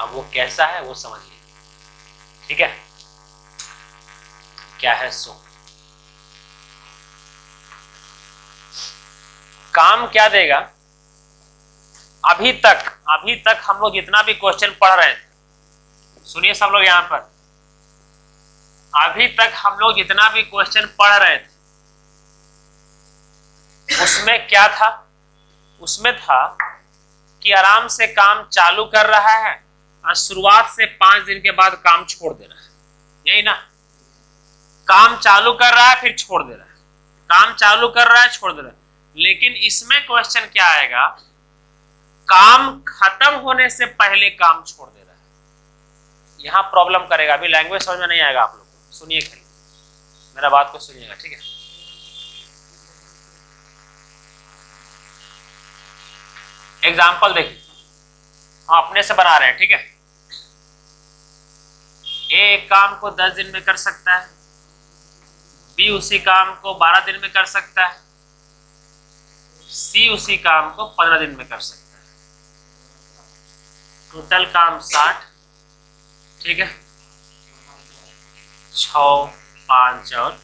अब वो कैसा है वो समझिए, ठीक है? क्या है सो काम क्या देगा? अभी तक हम लोग जितना भी क्वेश्चन पढ़ रहे थे, सुनिए सब लोग यहां पर, अभी तक हम लोग जितना भी क्वेश्चन पढ़ रहे थे उसमें क्या था? उसमें था कि आराम से काम चालू कर रहा है और शुरुआत से 5 दिन के बाद काम छोड़ दे रहा है, यही ना? काम चालू कर रहा है फिर छोड़ दे रहा है, काम चालू कर रहा है छोड़ दे रहा है। लेकिन इसमें क्वेश्चन क्या आएगा? काम खत्म होने से पहले काम छोड़ दे रहा है। यहां प्रॉब्लम करेगा। अभी लैंग्वेज समझ में नहीं आएगा आप लोग को, सुनिए खाली मेरा बात को सुनिएगा, ठीक है? एग्जाम्पल देखिए, हम अपने से बना रहे हैं, ठीक है? ए एक काम को 10 दिन में कर सकता है, बी उसी काम को 12 दिन में कर सकता है, सी उसी काम को 15 दिन में कर सकता है। टोटल काम 60, ठीक है? 6, 5 और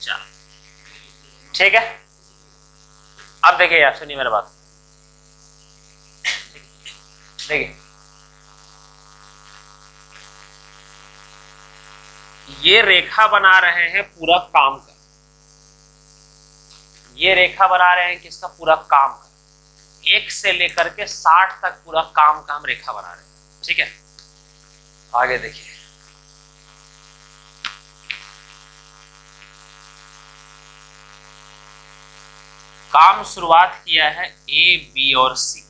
4, ठीक है? अब देखिए यार, सुनिए मेरा बात, देखिए ये रेखा बना रहे हैं पूरा काम का, ये रेखा बना रहे हैं किसका? पूरा काम का। 1 से लेकर के 60 तक पूरा काम का हम रेखा बना रहे हैं, ठीक है? आगे देखिए, काम शुरुआत किया है ए बी और सी,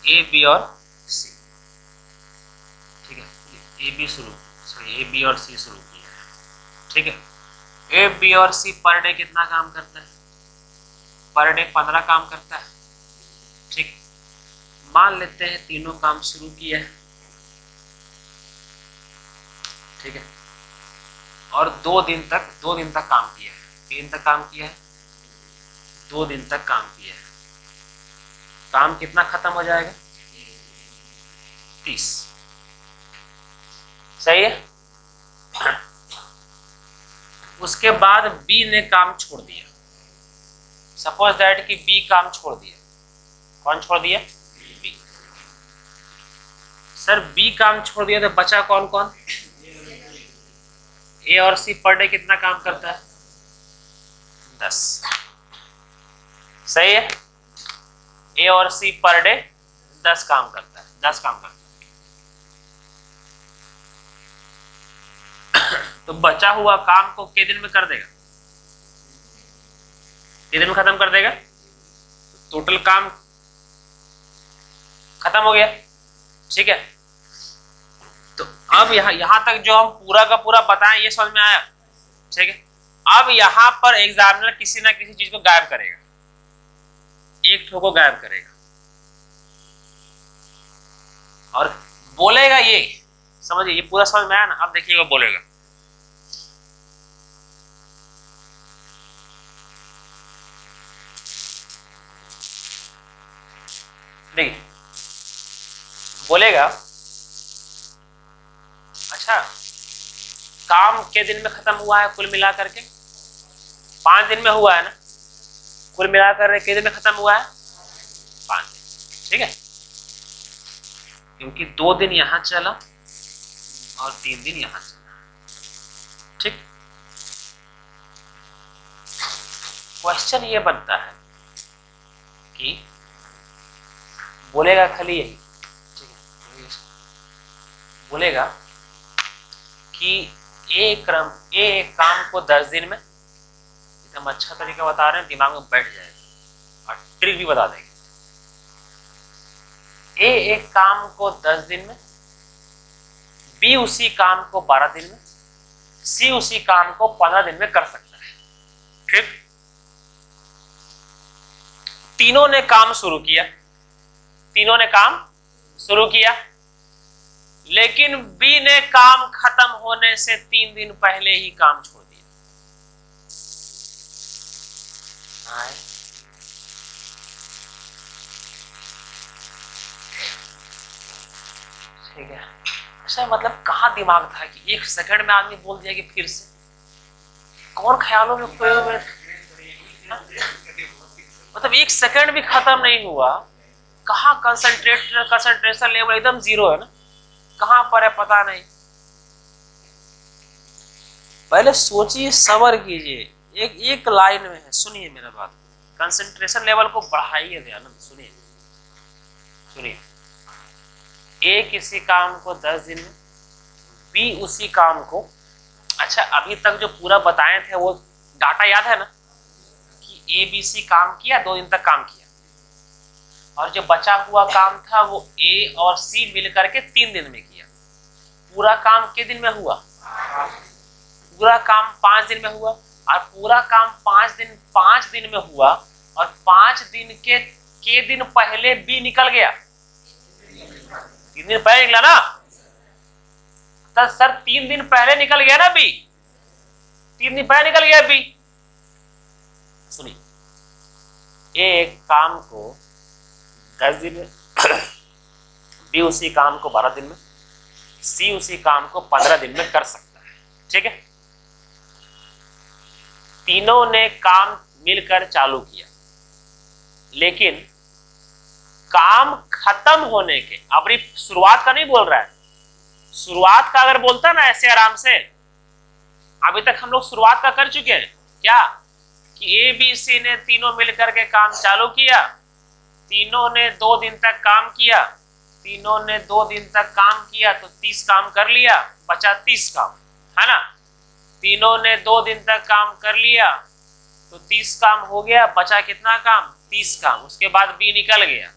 ए बी और सी, ठीक है? ए बी और सी शुरू किया है, ठीक है? ए बी और सी पर डे कितना काम करता है? पर डे 15 काम करता है, ठीक? मान लेते हैं तीनों काम शुरू किया है, ठीक है? और 2 दिन तक काम किया है, 3 तक काम किया है, 2 दिन तक काम किया है, काम कितना खत्म हो जाएगा? 30। सही है। उसके बाद बी ने काम छोड़ दिया। सपोज दैट कि बी काम छोड़ दिया। कौन छोड़ दिया? बी। सर बी काम छोड़ दिया तो बचा कौन कौन? ए और सी पर डे कितना काम करता है? 10। सही है। ए और सी पर डे 10 काम करता है, 10 काम करता है। तो बचा हुआ काम को कितने दिन में कर देगा? कितने दिन में खत्म कर देगा? टोटल काम खत्म हो गया। ठीक है। तो अब यहां तक जो हम पूरा का पूरा बताएं ये समझ में आया? ठीक है। अब यहां पर एग्जामिनर किसी ना किसी चीज को गायब करेगा, एक ठो को गायब करेगा और बोलेगा ये, समझिए, ये पूरा समझ में आया ना? अब देखिएगा बोलेगा, देखिए बोलेगा, अच्छा काम के दिन में खत्म हुआ है कुल मिलाकर के? 5 दिन में हुआ है ना? कुल मिलाकर के दिन में खत्म हुआ है 5 दिन। ठीक है, क्योंकि 2 दिन यहां चला और 3 दिन यहां चला। ठीक। क्वेश्चन ये बनता है कि बोलेगा खाली यही, ठीक है, बोलेगा कि एक काम को 10 दिन में, एकदम अच्छा तरीका बता रहे हैं, दिमाग में बैठ जाएगा और ट्रिक भी बता देंगे। एक काम को 10 दिन में, बी उसी काम को 12 दिन में, सी उसी काम को 15 दिन में कर सकता है। ठीक। तीनों ने काम शुरू किया, लेकिन बी ने काम खत्म होने से 3 दिन पहले ही काम छोड़ दिया। ठीक है। अच्छा मतलब कहाँ दिमाग था कि 1 सेकंड में आदमी बोल दिया कि फिर से? कौन ख्यालों में खोए हुए? मतलब 1 सेकंड भी खत्म नहीं हुआ, कहाँ कंसंट्रेशन लेवल एकदम 0 है ना, कहाँ पर है पता नहीं। पहले सोचिए, सब्र कीजिए, एक लाइन में है, सुनिए मेरा बात, कंसंट्रेशन लेवल को बढ़ाइए ध्यान, सुनिए। ए किसी काम को 10 दिन में, बी उसी काम को, अच्छा अभी तक जो पूरा बताए थे वो डाटा याद है ना कि ए बी सी काम किया, 2 दिन तक काम किया, और जो बचा हुआ काम था वो ए और सी मिलकर के 3 दिन में किया। पूरा काम कितने दिन में हुआ? पूरा काम 5 दिन में हुआ, और पूरा काम 5 दिन में हुआ, और 5 दिन के दिन पहले बी निकल गया। 3 दिन पहले निकला ना? तो सर 3 दिन पहले निकल गया ना बी? 3 दिन पहले निकल गया बी। सुनिए, एक काम को 10 दिन में, बी उसी काम को 12 दिन में, सी उसी काम को 15 दिन में कर सकता है। ठीक है। तीनों ने काम मिलकर चालू किया, लेकिन काम खत्म होने के, अब शुरुआत का नहीं बोल रहा है, शुरुआत का अगर बोलता ना ऐसे आराम से, अभी तक हम लोग शुरुआत का कर चुके हैं क्या, कि ए बी सी ने तीनों मिलकर के काम चालू किया, तीनों ने 2 दिन तक काम किया, तो 30 काम कर लिया, बचा 30 काम, है ना? तीनों ने 2 दिन तक काम कर लिया तो 30 काम हो गया, बचा कितना काम? 30 काम। उसके बाद बी निकल गया,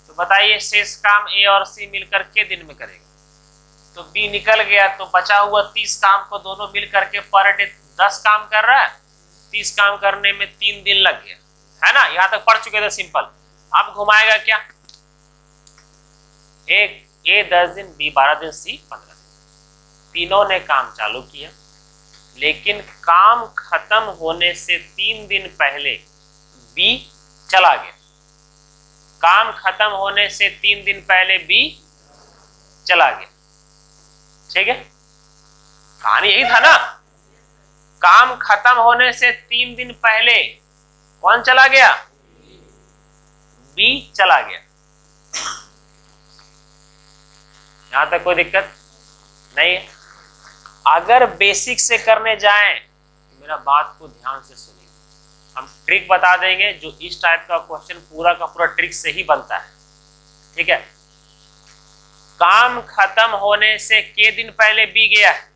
तो बताइए शेष काम ए और सी मिलकर के दिन में करेगा। तो बी निकल गया तो बचा हुआ 30 काम को दोनों मिलकर के पर डे 10 काम कर रहा है, 30 काम करने में 3 दिन लग गया, है ना? यहां तक पढ़ चुके थे सिंपल। अब घुमाएगा क्या? ए 10 दिन, बी 12 दिन, सी 15 दिन। तीनों ने काम चालू किया, लेकिन काम खत्म होने से 3 दिन पहले बी चला गया। काम खत्म होने से 3 दिन पहले बी चला गया। ठीक है, कहानी यही था ना। काम खत्म होने से 3 दिन पहले कौन चला गया? बी चला गया। यहां तक कोई दिक्कत नहीं है। अगर बेसिक से करने जाएं तो मेरा बात को ध्यान से सुनिए, हम ट्रिक बता देंगे जो इस टाइप का क्वेश्चन पूरा का पूरा ट्रिक से ही बनता है। ठीक है, काम खत्म होने से के दिन पहले बी गया है।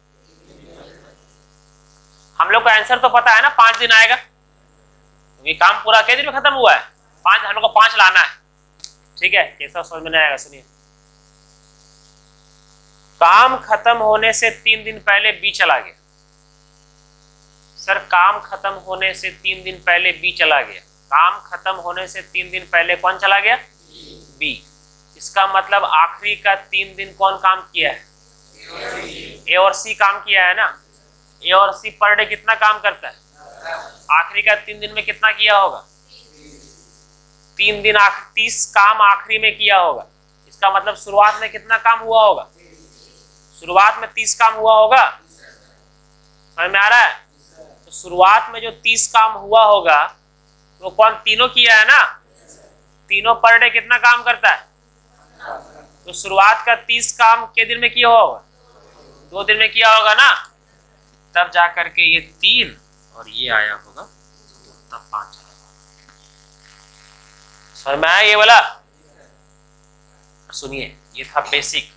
हम लोग का आंसर तो पता है ना, 5 दिन आएगा, क्योंकि काम पूरा के दिन में खत्म हुआ है। 5, हम लोग को 5 लाना है। ठीक है, कैसा समझ में नहीं आएगा, सुनिए। काम खत्म होने से 3 दिन पहले बी चला गया। सर काम खत्म होने से 3 दिन पहले बी चला गया। काम खत्म होने से 3 दिन पहले कौन चला गया? बी। इसका मतलब आखिरी का 3 दिन कौन काम किया है? ए और सी काम किया है ना। ए और सी पर डे कितना काम करता है? आखिरी का 3 दिन में कितना किया होगा? 3 दिन 30 काम आखिरी में किया होगा। इसका मतलब शुरुआत में कितना काम हुआ होगा? शुरुआत में 30 काम हुआ होगा। समझ में आ रहा है? तो शुरुआत में जो 30 काम हुआ होगा वो कौन? तीनों किया है ना। तीनों पर डे कितना काम करता है? तो शुरुआत का 30 काम के दिन में किया होगा? 2 दिन में किया होगा ना। तब जा करके ये 3 और ये आया होगा, तो तब 5 आया। समझ में आया ये वाला? सुनिए, ये था बेसिक,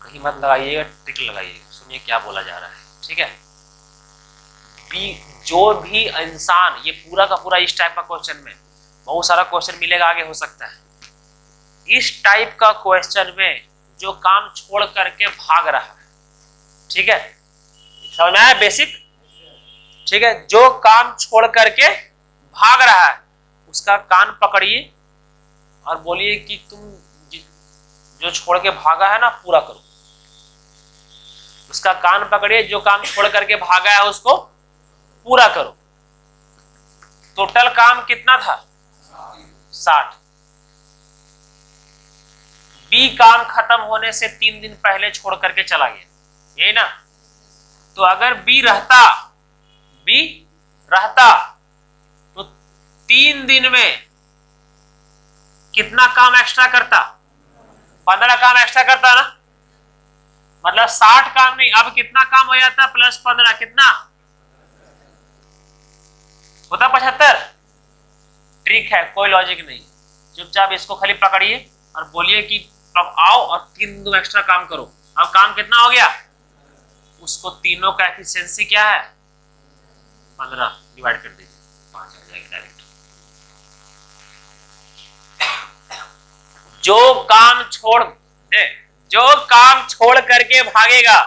कहीं मत लगाइएगा, ट्रिक लगाइएगा। सुनिए क्या बोला जा रहा है। ठीक है, जो भी इंसान, ये पूरा का पूरा इस टाइप का क्वेश्चन में बहुत सारा क्वेश्चन मिलेगा, आगे हो सकता है। इस टाइप का क्वेश्चन में जो काम छोड़ करके भाग रहा है, ठीक है, समझ में आया बेसिक? ठीक है, जो काम छोड़ करके भाग रहा है उसका कान पकड़िए और बोलिए कि तुम जो छोड़ के भागा है ना पूरा करो। उसका कान पकड़िए, जो काम छोड़ करके भागा है उसको पूरा करो। टोटल काम कितना था? 60। बी काम खत्म होने से 3 दिन पहले छोड़ करके चला गया, यही ना। तो अगर बी रहता तो 3 दिन में कितना काम एक्स्ट्रा करता? 15 काम एक्स्ट्रा करता ना। मतलब 60 काम नहीं, अब कितना काम हो जाता? प्लस 15 कितना होता? 75। ट्रिक है, कोई लॉजिक नहीं। चुपचाप इसको खाली पकड़िए और बोलिए कि अब आओ और 3 दिन एक्स्ट्रा काम करो। अब काम कितना हो गया? उसको तीनों का एफिशिएंसी क्या है? 15 डिवाइड कर दीजिए, 5 आ जाएगा डायरेक्ट। जो काम छोड़ करके भागेगा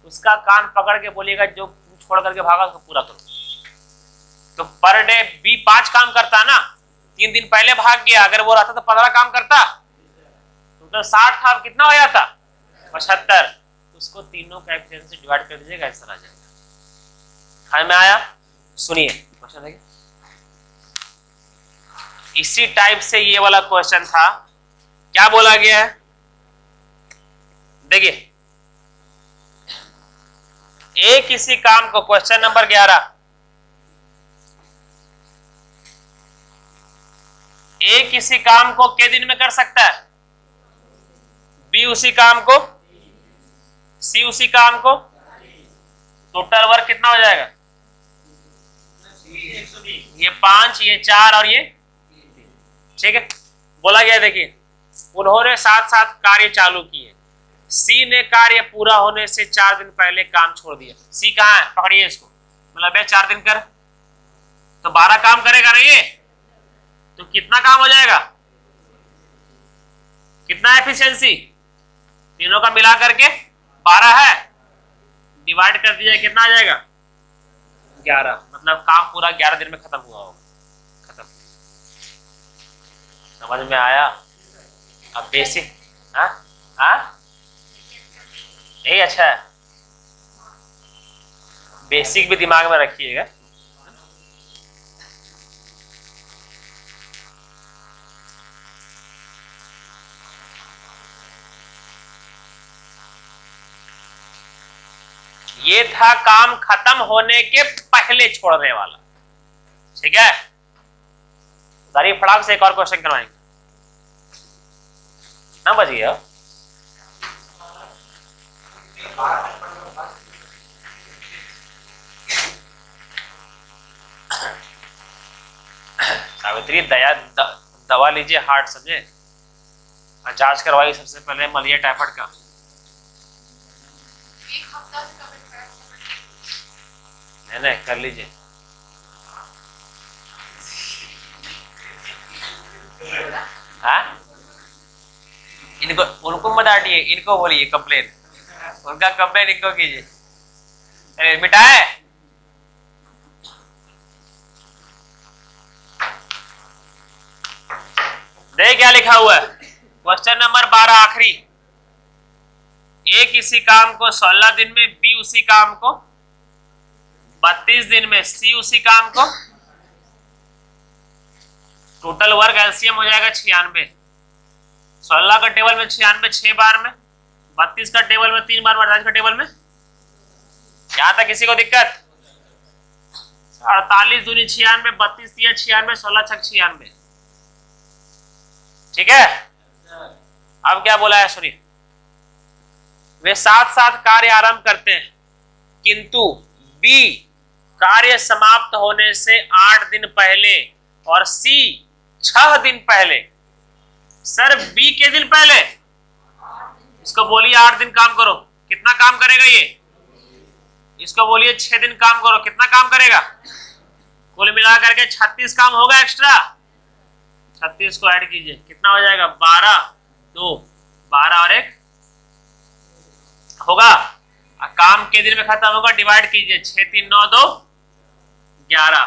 उसका कान पकड़ के बोलिएगा जो छोड़ करके भागा उसको पूरा करो। तो पर डे बी 5 काम करता ना, 3 दिन पहले भाग गया, अगर वो रहता तो 15 काम करता, तो 60 था, कितना हो जाता? 75। उसको तीनों का एफिशिएंसी डिवाइड कर दीजिएगा, आंसर आ जाएगा। समझ में आया? सुनिए क्वेश्चन है, इसी टाइप से ये वाला क्वेश्चन था। क्या बोला गया है? देखिए, ए किसी काम को, क्वेश्चन नंबर 11, ए किसी काम को के दिन में कर सकता है? बी उसी काम को, सी उसी काम को। टोटल वर्क कितना हो जाएगा? ये 5, ये 4 और ये 3। ठीक है, बोला गया देखिए, उन्होंने साथ साथ कार्य चालू किए। सी ने कार्य पूरा होने से 4 दिन पहले काम छोड़ दिया। सी कहाँ है? पकड़िए इसको, मतलब ये 4 दिन कर तो 12 काम करेगा ना ये, तो कितना काम हो जाएगा? कितना एफिशिएंसी? तीनों का मिला करके 12 है, डिवाइड कर दिया, कितना आ जाएगा? 11। मतलब काम पूरा 11 दिन में खत्म हुआ होगा। खत्म। समझ में आया? अब बेसिक, हाँ हाँ, यही अच्छा है। बेसिक भी दिमाग में रखिएगा। ये था काम खत्म होने के पहले छोड़ने वाला, ठीक है। दारी फटाक से एक और क्वेश्चन करवाएंगे ना, बच गया। सावित्री दवा लीजिए, हार्ट समझे, और जांच करवाई सबसे पहले मलेरिया टाइफाइड का। एक हफ्ता से कमेंट कर नहीं कर लीजिए। हाँ, इनको उनको मत डांटिए, इनको बोलिए कंप्लेन, उनका कंप्लेन इनको कीजिए। अरे मिटाए, देख क्या लिखा हुआ है, क्वेश्चन नंबर 12 आखिरी। ए किसी काम को 16 दिन में, बी उसी काम को 32 दिन में, सी उसी काम को, टोटल वर्क एलसीएम हो जाएगा 96। 16 का टेबल में 96 6 बार में, 32 का टेबल में 3 बार, 48 का टेबल में। यहां तक किसी को दिक्कत? 48 दूनी 96, 32 दिया 96, 16 छक 96, ठीक है। अब क्या बोला है सुनिए, वे साथ साथ कार्य आरंभ करते हैं, किंतु बी कार्य समाप्त होने से 8 दिन पहले और सी 6 दिन पहले। सर बी के दिन पहले, इसको बोलिए 8 दिन काम करो, कितना काम करेगा ये? इसको बोलिए 6 दिन काम करो, कितना काम करेगा? कुल मिला करके 36 काम होगा एक्स्ट्रा। 36 को ऐड कीजिए, कितना हो जाएगा? 12 2 12 और 1 होगा। काम के दिन में खत्म होगा, डिवाइड कीजिए, 6 3 9 2 11,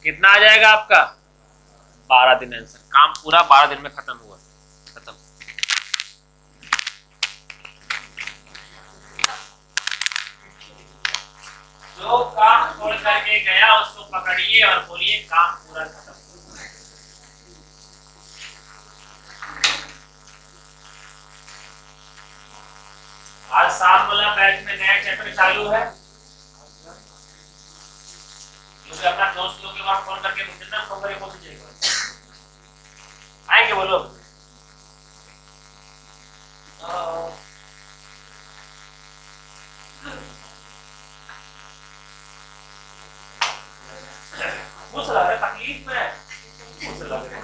कितना आ जाएगा आपका? 12 दिन। आंसर, काम पूरा 12 दिन में खत्म हुआ, खत्म। जो काम छोड़ करके गया उसको पकड़िए और बोलिए काम पूरा खत्म। आज शाम वाला बैच में नया चैप्टर चालू है, क्योंकि अपना दोस्त लोग के पास फोन करके मुझे ना फोन करके बोल दीजिएगा, आएंगे वो लोग। मुझे लग रहा है तकलीफ में, मुझे लग रहा है